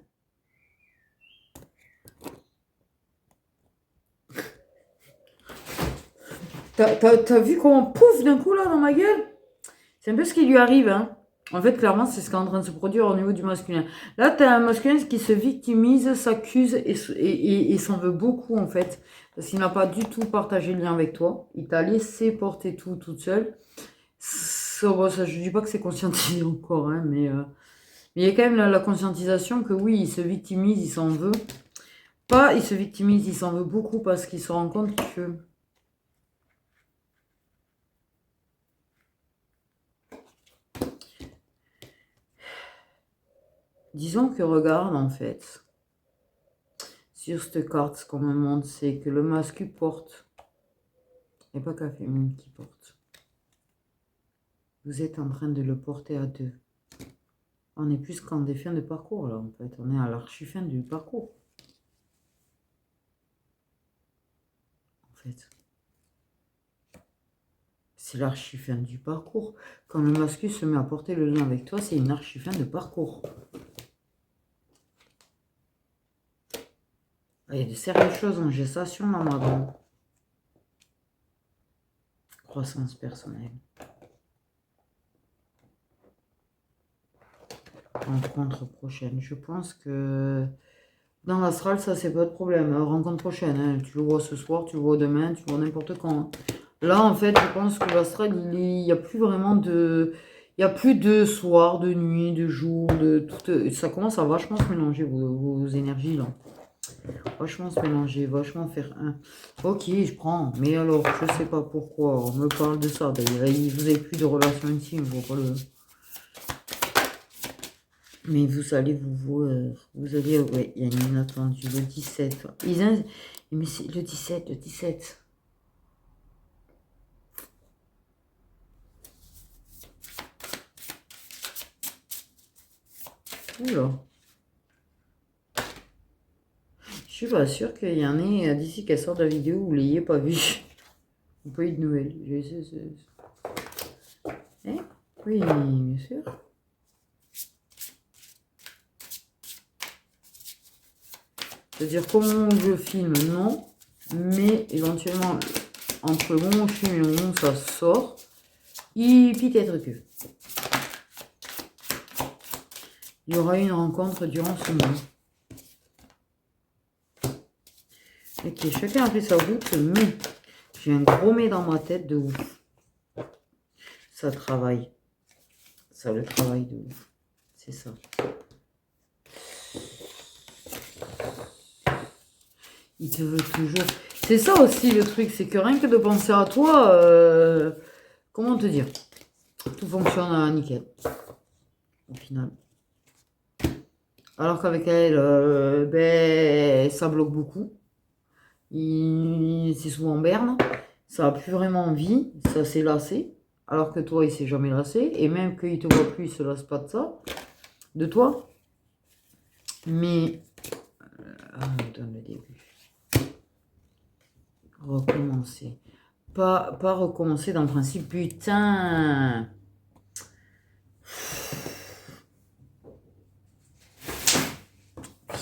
T'as vu comment pouf d'un coup là dans ma gueule? C'est un peu ce qui lui arrive, hein. En fait, clairement, c'est ce qui est en train de se produire au niveau du masculin. Là, tu as un masculin qui se victimise, s'accuse et s'en veut beaucoup, en fait. Parce qu'il n'a pas du tout partagé le lien avec toi. Il t'a laissé porter tout toute seule. Ça, je ne dis pas que c'est conscientisé encore, hein, mais il y a quand même la conscientisation que oui, il se victimise, il s'en veut. Pas, il se victimise, il s'en veut beaucoup parce qu'il se rend compte que... Disons que regarde, en fait... Sur cette carte, ce qu'on me montre, c'est que le masculin porte. Il n'y a pas qu'un féminin qui porte. Vous êtes en train de le porter à deux. On est plus qu'en des fins de parcours, là, en fait. On est à l'archi-fin du parcours. fait. C'est l'archi-fin du parcours. Quand le masculin se met à porter le lien avec toi, c'est une archi-fin de parcours. Il y a de sérieuses choses en gestation là, madame. Croissance personnelle. Rencontre prochaine. Je pense que dans l'astral, ça, c'est pas de problème. Rencontre prochaine. Hein. Tu le vois ce soir, tu le vois demain, tu le vois n'importe quand. Hein. Là, en fait, je pense que l'astral, il n'y a plus vraiment de... Il n'y a plus de soir, de nuit, de jour, de tout. Ça commence à vachement se mélanger, vos énergies, là. Vachement se mélanger, vachement faire un. Ok, je prends. Mais alors, je sais pas pourquoi. On me parle de ça. D'ailleurs, vous n'avez plus de relation intime, je vois pas le... Mais vous allez vous voir. Vous allez... Ouais, il y a une inattendue. Le 17. Mais c'est le 17, le 17. Oula. Je suis pas sûre qu'il y en ait d'ici qu'elle sort de la vidéo, vous l'ayez pas vu. Pas eu de nouvelles. Eh oui, bien sûr. C'est-à-dire comment je filme, non. Mais éventuellement, entre le moment où je filme et le moment où ça sort, il peut-être que. Il y aura une rencontre durant ce mois. Ok, chacun a fait sa route, mais j'ai un gros mais dans ma tête de ouf. Ça travaille. Ça le travail de ouf. C'est ça. Il te veut toujours. C'est ça aussi le truc, c'est que rien que de penser à toi, comment te dire, tout fonctionne à nickel. Au final. Alors qu'avec elle, ben, ça bloque beaucoup. C'est souvent berne. Ça n'a plus vraiment envie. Ça s'est lassé. Alors que toi, il s'est jamais lassé. Et même qu'il te voit plus, il se lasse pas de ça. De toi. Mais... donne le début. Recommencer. Pas recommencer dans le principe. Putain.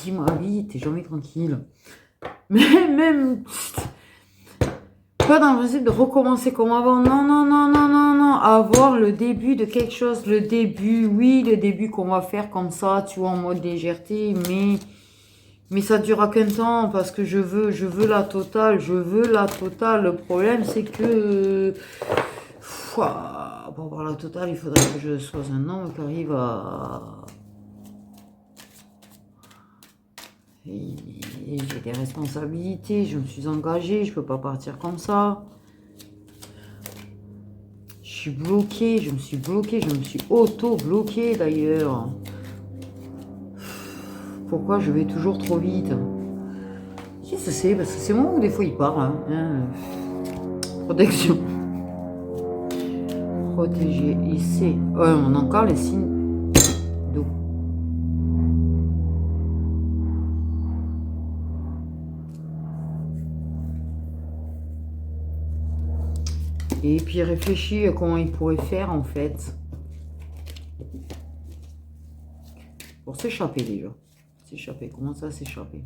Dis-moi, oui, t'es jamais tranquille. Mais même... Pas dans le principe de recommencer comme avant. Non, non, non, non, non, non. Avoir le début de quelque chose. Le début, oui, le début qu'on va faire comme ça, tu vois, en mode légèreté. Mais ça durera qu'un temps parce que je veux la totale. Je veux la totale. Le problème, c'est que... pour avoir la totale, il faudrait que je sois un homme qui arrive à... J'ai des responsabilités, je me suis engagée, je peux pas partir comme ça. Je suis bloquée, je me suis bloquée, je me suis auto-bloquée d'ailleurs. Pourquoi je vais toujours trop vite? Qui ce c'est? Parce que c'est moi où des fois il part. Hein. Protection. Protéger, il sait. On a encore les signes d'eau. Et puis réfléchis à comment il pourrait faire en fait. Pour s'échapper déjà. S'échapper, comment ça s'échapper?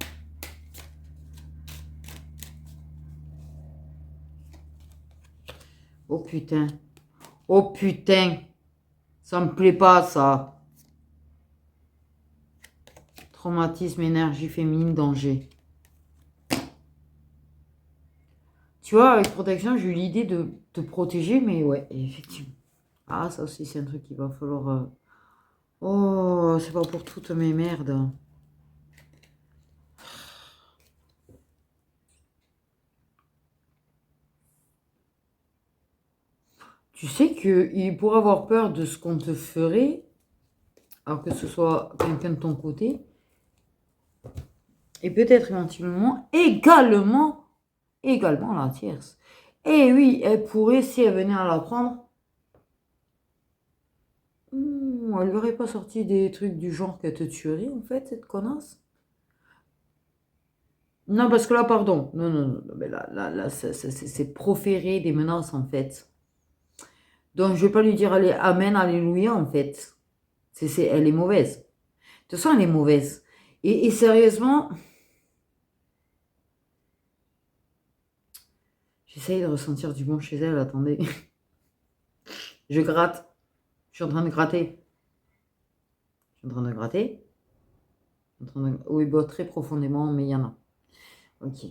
Oh putain. Oh putain. Ça me plaît pas ça. Traumatisme, énergie féminine, danger. Tu vois, avec protection, j'ai eu l'idée de te protéger, mais ouais, effectivement. Ah, ça aussi, c'est un truc qu'il va falloir... Oh, c'est pas pour toutes mes merdes. Tu sais qu'il pourrait avoir peur de ce qu'on te ferait, alors que ce soit quelqu'un de ton côté, et peut-être également la tierce. Et oui, elle pourrait, si elle venait à l'apprendre, elle lui aurait pas sorti des trucs du genre qu'elle te tuerait, en fait, cette connasse. Non, parce que là, pardon. Non, non, non. Mais là, c'est proférer des menaces, en fait. Donc, je vais pas lui dire allez, Amen, Alléluia, en fait. Elle est mauvaise. De toute façon, elle est mauvaise. Et sérieusement, j'essaye de ressentir du bon chez elle. Attendez. Je gratte. Je suis en train de gratter. Je suis en train de gratter. Oui, bon, très profondément, mais il y en a. Ok.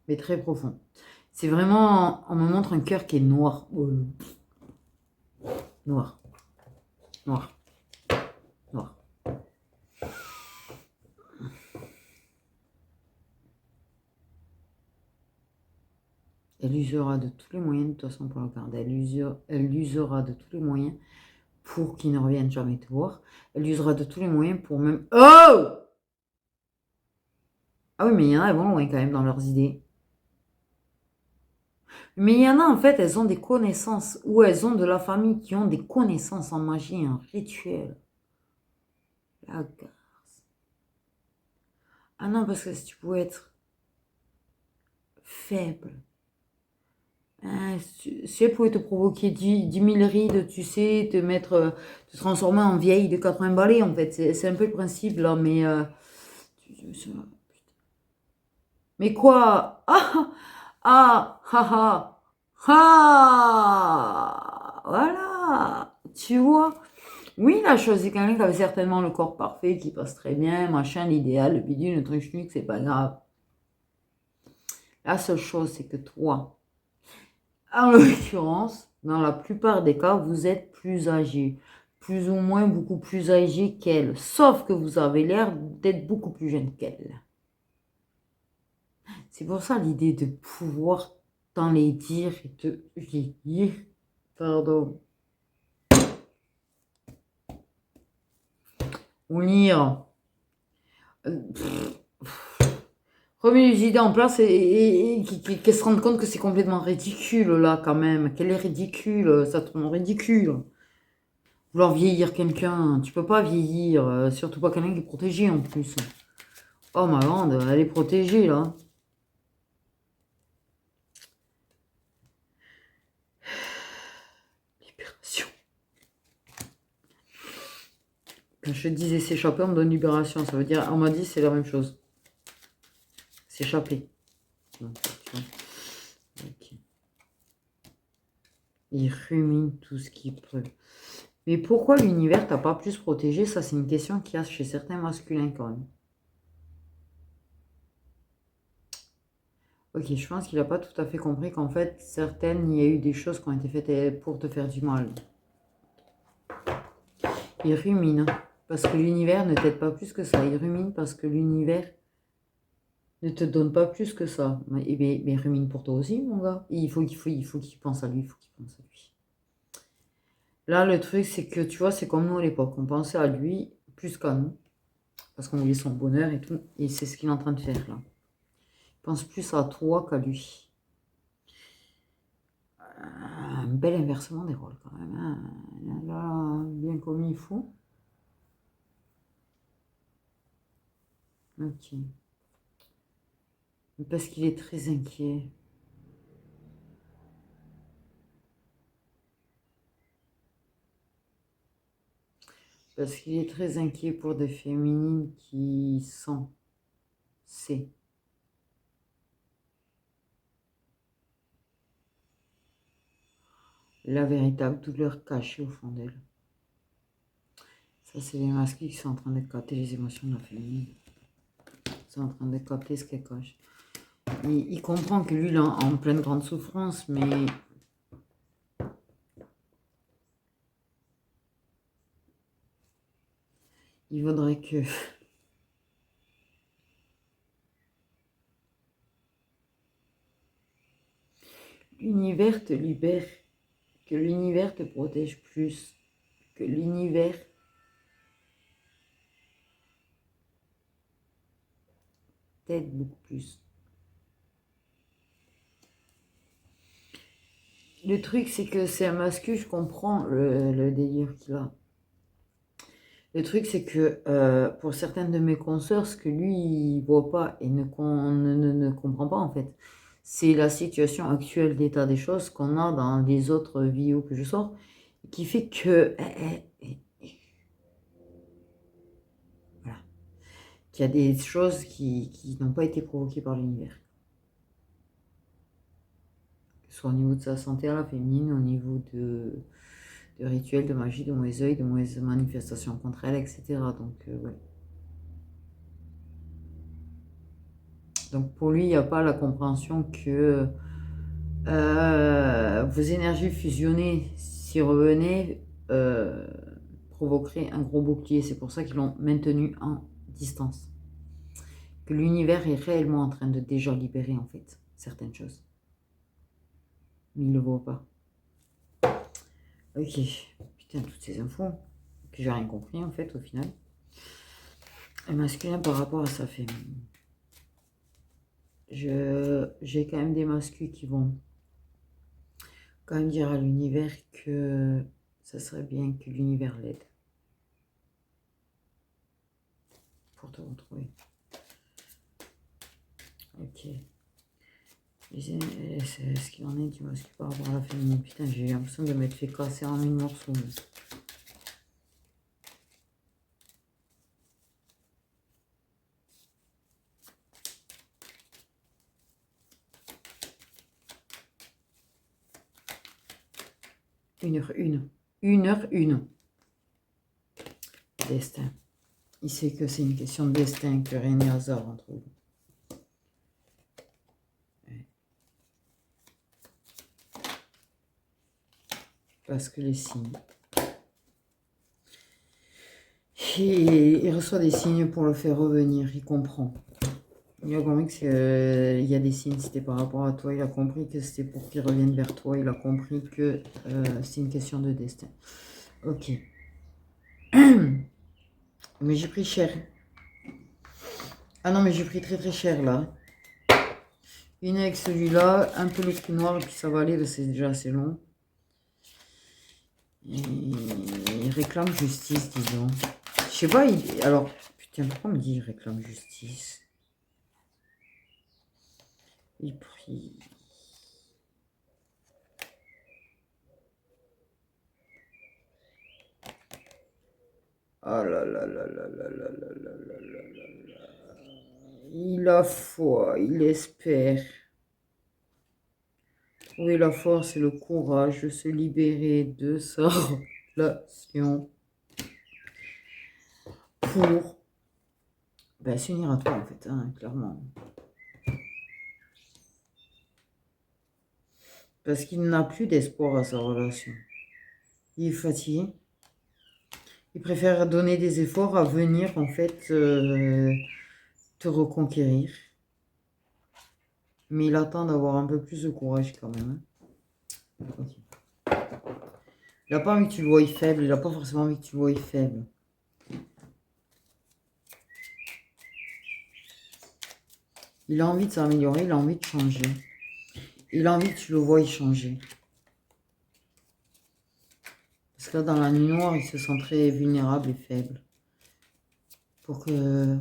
Mais très profond. C'est vraiment... On me montre un cœur qui est noir. Noir. Noir. Noir. Elle usera de tous les moyens, de toute façon, pour le garder. Elle usera de tous les moyens pour qu'il ne revienne jamais te voir. Elle usera de tous les moyens pour même... Oh! Ah oui, mais il y en a, elles vont loin quand même dans leurs idées. Mais il y en a, en fait, elles ont des connaissances, ou elles ont de la famille qui ont des connaissances en magie, en rituel. La garce. Ah non, parce que si tu pouvais être faible, hein, si elle pouvait te provoquer 10 000 rides, tu sais, te transformer en vieille de 80 balais, en fait. C'est un peu le principe, là, mais... mais quoi? Ah! Ah! Ah! Ah! Ah! Voilà! Tu vois? Oui, il a choisi quelqu'un qui avait certainement le corps parfait, qui passe très bien, machin, l'idéal, le bidule, le truc, schnuck, c'est pas grave. La seule chose, c'est que toi, en l'occurrence, dans la plupart des cas, vous êtes plus âgé. Plus ou moins beaucoup plus âgé qu'elle. Sauf que vous avez l'air d'être beaucoup plus jeune qu'elle. C'est pour ça l'idée de pouvoir t'en les dire et te vieillir. Pardon. Ou lire. Remets les idées en place et qu'elle se rende compte que c'est complètement ridicule là quand même. Qu'elle est ridicule. Ça tourne ridicule. Vouloir vieillir quelqu'un. Tu peux pas vieillir. Surtout pas quelqu'un qui est protégé en plus. Oh ma grande, elle est protégée là. Libération. Quand je disais s'échapper, on me donne libération. Ça veut dire, on m'a dit c'est la même chose. S'échapper. Okay. Il rumine tout ce qu'il peut. Mais pourquoi l'univers t'a pas plus protégé? Ça, c'est une question qu'il y a chez certains masculins quand même. Ok, je pense qu'il n'a pas tout à fait compris qu'en fait, certaines, il y a eu des choses qui ont été faites pour te faire du mal. Il rumine. Parce que l'univers ne t'aide pas plus que ça. Il rumine parce que l'univers ne te donne pas plus que ça. Mais rumine pour toi aussi, mon gars. Il faut qu'il pense à lui. Il faut qu'il pense à lui. Là, le truc, c'est que, tu vois, c'est comme nous à l'époque. On pensait à lui plus qu'à nous. Parce qu'on voulait son bonheur et tout. Et c'est ce qu'il est en train de faire, là. Il pense plus à toi qu'à lui. Un bel inversement des rôles, quand même. Hein. Là, bien comme il faut. Ok. Parce qu'il est très inquiet. Parce qu'il est très inquiet pour des féminines qui sont C. La véritable douleur cachée au fond d'elle. Ça, c'est les masqués qui sont en train de capter les émotions de la féminine. Ils sont en train de capter ce qu'elle cache. Il comprend que lui, il est en pleine grande souffrance, mais il vaudrait que l'univers te libère, que l'univers te protège plus, que l'univers t'aide beaucoup plus. Le truc, c'est que c'est un masculin, je comprends le délire qu'il a. Le truc, c'est que pour certaines de mes consoeurs, ce que lui, il voit pas et ne comprend pas, en fait, c'est la situation actuelle d'état des choses qu'on a dans les autres vidéos que je sors, qui fait que, voilà, qu'il y a des choses qui n'ont pas été provoquées par l'univers. Que ce soit au niveau de sa santé à la féminine, au niveau de rituels, de magie, de mauvais oeil, de mauvaises manifestations contre elle, etc. Donc, ouais. Donc pour lui, il n'y a pas la compréhension que vos énergies fusionnées, s'y revenaient, provoqueraient un gros bouclier. C'est pour ça qu'ils l'ont maintenu en distance. Que l'univers est réellement en train de déjà libérer en fait certaines choses. Mais il ne le voit pas. Ok. Putain, toutes ces infos que j'ai rien compris en fait au final. Un masculin par rapport à sa féminine. J'ai quand même des masculins qui vont quand même dire à l'univers que ça serait bien que l'univers l'aide pour te retrouver. Ok. C'est ce qu'il en est du masculin par rapport à la féminine. Putain, j'ai l'impression de m'être fait casser en 1000 morceaux. Une heure une. 1h01. Destin. Il sait que c'est une question de destin, que rien n'est hasard entre vous. Ouais. Parce que les signes. Il reçoit des signes pour le faire revenir, il comprend. Il a compris qu'il y a des signes, c'était par rapport à toi. Il a compris que c'était pour qu'il revienne vers toi. Il a compris que c'est une question de destin. Ok. Mais j'ai pris cher. Ah non, mais j'ai pris très très cher là. Une avec celui-là, un peu le trou noir, et puis ça va aller, c'est déjà assez long. Il réclame justice, disons. Je sais pas, alors, putain, pourquoi on me dit il réclame justice? Il prie. Oh là là là là là là là là là là là. Il a foi, il espère. Trouver la force et le courage de se libérer de sa relation pour s'unir à toi en fait, hein, clairement. Parce qu'il n'a plus d'espoir à sa relation. Il est fatigué. Il préfère donner des efforts à venir en fait te reconquérir. Mais il attend d'avoir un peu plus de courage quand même. Hein. Okay. Il n'a pas envie que tu le voies faible, il n'a pas forcément envie que tu le voies faible. Il a envie de s'améliorer, il a envie de changer. Il a envie que tu le voies changer. Parce que là, dans la nuit noire, il se sent très vulnérable et faible. Pour que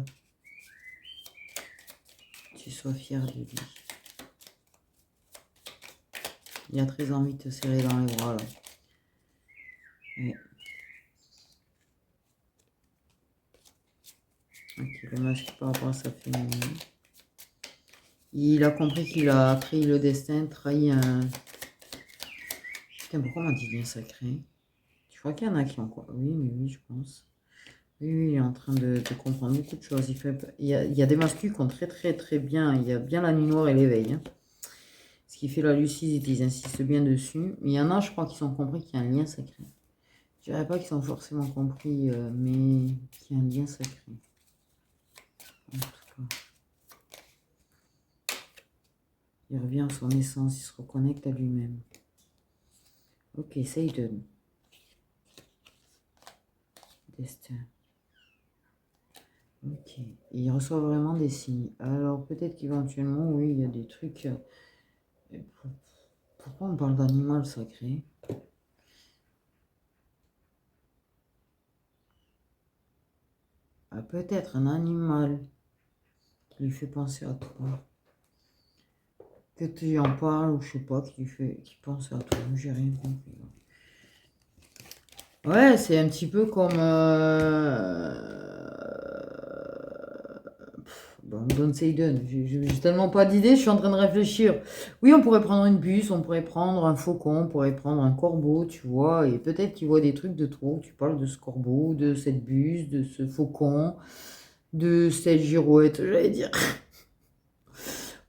tu sois fier de lui. Il a très envie de te serrer dans les bras, là. Ouais. Ok, le masque par rapport à sa féminine. Il a compris qu'il a trahi le destin, trahi un... Putain, pourquoi on m'a dit bien sacré? Je crois qu'il y en a qui ont quoi? Oui, mais oui, je pense. Oui, il est en train de comprendre beaucoup de choses. Il y a des masculins qui ont très très très bien. Il y a bien la nuit noire et l'éveil. Hein. Ce qui fait la lucidité, ils insistent bien dessus. Mais il y en a, je crois, qui ont compris qu'il y a un lien sacré. Je dirais pas qu'ils ont forcément compris, mais qu'il y a un lien sacré. En tout cas. Il revient à son essence, il se reconnecte à lui-même. Ok, Satan. Destin. Ok. Il reçoit vraiment des signes. Alors, peut-être qu'éventuellement, oui, il y a des trucs... Pourquoi on parle d'animal sacré? peut-être un animal qui lui fait penser à toi. Que tu en parles ou je sais pas, qui pense à toi. J'ai rien compris. Ouais, c'est un petit peu comme... Bon, Don Seiden. J'ai tellement pas d'idées, je suis en train de réfléchir. Oui, on pourrait prendre une buse, on pourrait prendre un faucon, on pourrait prendre un corbeau, tu vois, et peut-être qu'il voit des trucs de trop. Tu parles de ce corbeau, de cette buse, de ce faucon, de cette girouette, j'allais dire.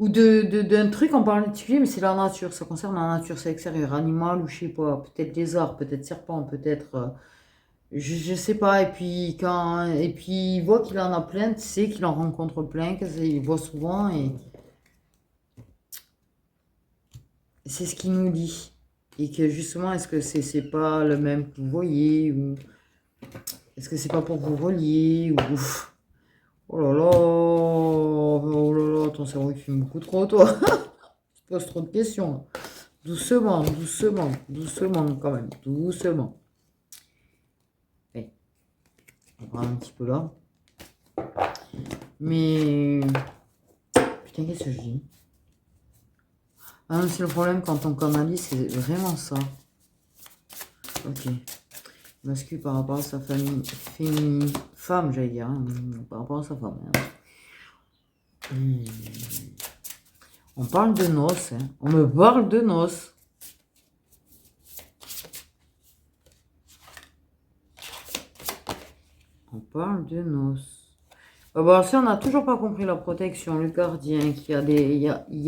Ou d'un truc en particulier, mais c'est la nature, ça concerne la nature, c'est extérieur, animal ou je sais pas, peut-être lézard, peut-être serpent, peut-être... je sais pas, et puis il voit qu'il en a plein, tu sais qu'il en rencontre plein, qu'il voit souvent, et c'est ce qu'il nous dit. Et que justement, est-ce que c'est pas le même que vous voyez, ou est-ce que c'est pas pour vous relier, ou... Oh là là, ton cerveau il fait beaucoup trop, toi. Tu te poses trop de questions. Doucement, doucement, doucement quand même, doucement. Allez, on va un petit peu là. Mais... Putain, qu'est-ce que je dis? Ah non, c'est le problème quand on canalise, c'est vraiment ça. Ok. Masculin par rapport à sa famille, femme, j'allais dire, hein, par rapport à sa femme. Hein. On parle de noces, hein. On me parle de noces. On parle de noces. Ah bah, si on n'a toujours pas compris la protection, le gardien, qu'il y a des, il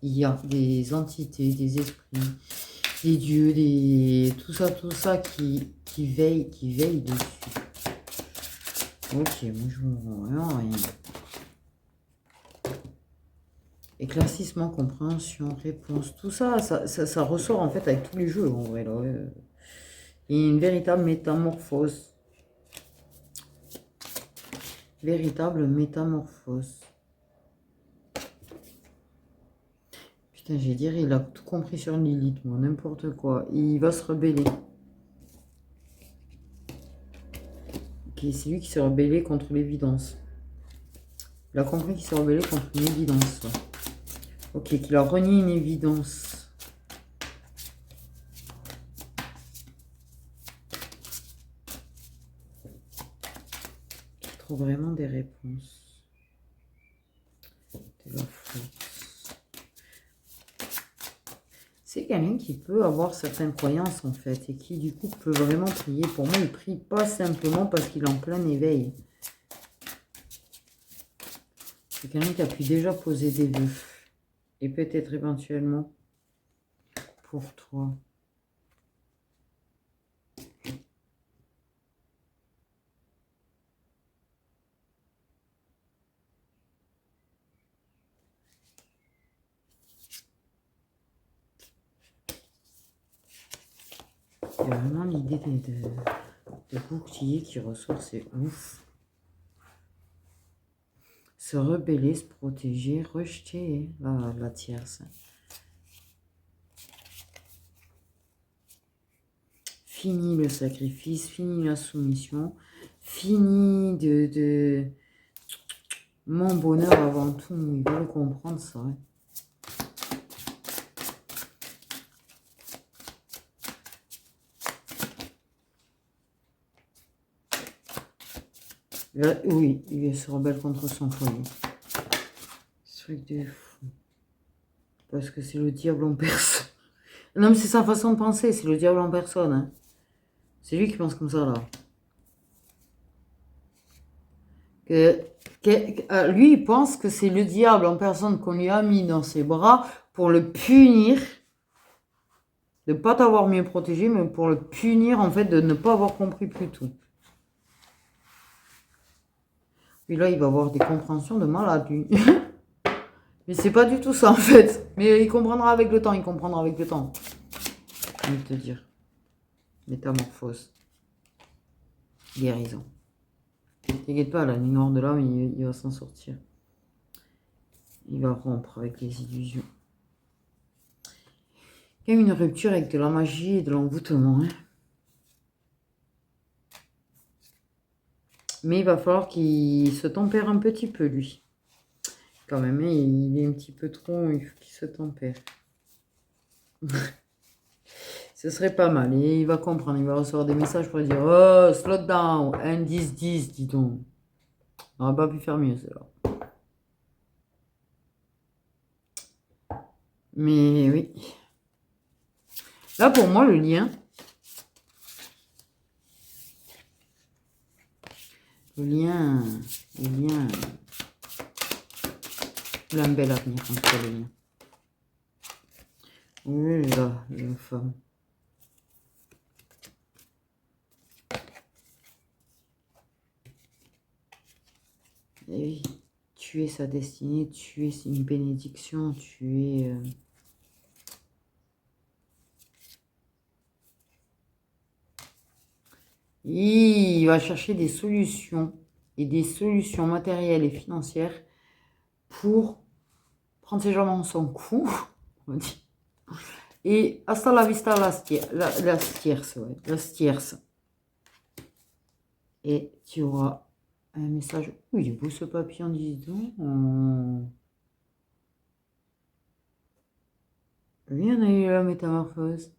y a des entités, des esprits, des dieux, tout ça qui veille dessus. Ok, moi je vois vraiment rien. Éclaircissement, compréhension, réponse, tout ça, ça ressort en fait avec tous les jeux en vrai. Là, ouais. Il y a une véritable métamorphose. Véritable métamorphose. Putain, j'ai dire, il a tout compris sur Lilith, moi, n'importe quoi. Il va se rebeller. Ok, c'est lui qui s'est rebellé contre l'évidence. Il a compris qu'il s'est rebellé contre une évidence. Ok, qu'il a renié une évidence. Qu'il trouve vraiment des réponses. De la force. C'est quelqu'un qui peut avoir certaines croyances en fait et qui du coup peut vraiment prier. Pour moi, il prie pas simplement parce qu'il est en plein éveil. C'est quelqu'un qui a pu déjà poser des vœux. Et peut-être éventuellement pour toi. Il y a vraiment l'idée de bouclier qui ressort, c'est ouf. Se rebeller, se protéger, rejeter la tierce. Fini le sacrifice, fini la soumission, fini de mon bonheur avant tout. Ils veulent comprendre ça. Hein. Oui, il se rebelle contre son foyer. Ce truc de fou. Parce que c'est le diable en personne. Non, mais c'est sa façon de penser, c'est le diable en personne. Hein. C'est lui qui pense comme ça, là. Lui, il pense que c'est le diable en personne qu'on lui a mis dans ses bras pour le punir. De ne pas t'avoir mieux protégé, mais pour le punir, en fait, de ne pas avoir compris plus tout. Puis là, il va avoir des compréhensions de malade, lui. Mais c'est pas du tout ça, en fait. Mais il comprendra avec le temps, il comprendra avec le temps. Je vais te dire. Métamorphose. Guérison. T'inquiète pas, la nuit noire de l'âme, il va s'en sortir. Il va rompre avec les illusions. Il y a une rupture avec de la magie et de l'envoûtement. Hein. Mais il va falloir qu'il se tempère un petit peu, lui. Quand même, hein, il est un petit peu trop... Il faut qu'il se tempère. Ce serait pas mal. Et il va comprendre. Il va recevoir des messages pour dire « Oh, slot down, un 10-10, dis donc. » On n'aurait pas pu faire mieux, c'est là. Mais oui. Là, pour moi, le lien... Le lien... Il a un bel avenir entre les liens. Oui, là, la femme. Et oui, tu es sa destinée, tu es une bénédiction, tu es... Il va chercher des solutions, et des solutions matérielles et financières pour prendre ses jambes en son cou, on va dire. Et hasta la vista las tierces, ouais, las tierces. Et tu auras un message. Oui, il est beau ce papillon, dis donc. Oui, on a eu la métamorphose.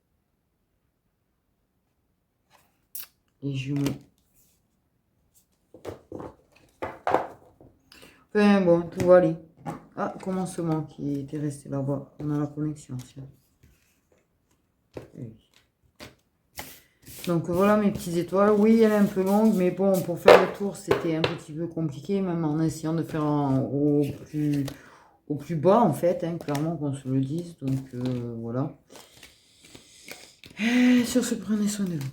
Les jumeaux. Enfin bon, tout va aller. Ah, commencement qui était resté là-bas. On a la connexion, tiens. Oui. Donc voilà mes petites étoiles. Oui, elle est un peu longue, mais bon, pour faire le tour, c'était un petit peu compliqué, même en essayant de faire au plus bas, en fait, hein, clairement qu'on se le dise. Donc voilà. Sur ce, prenez soin de vous.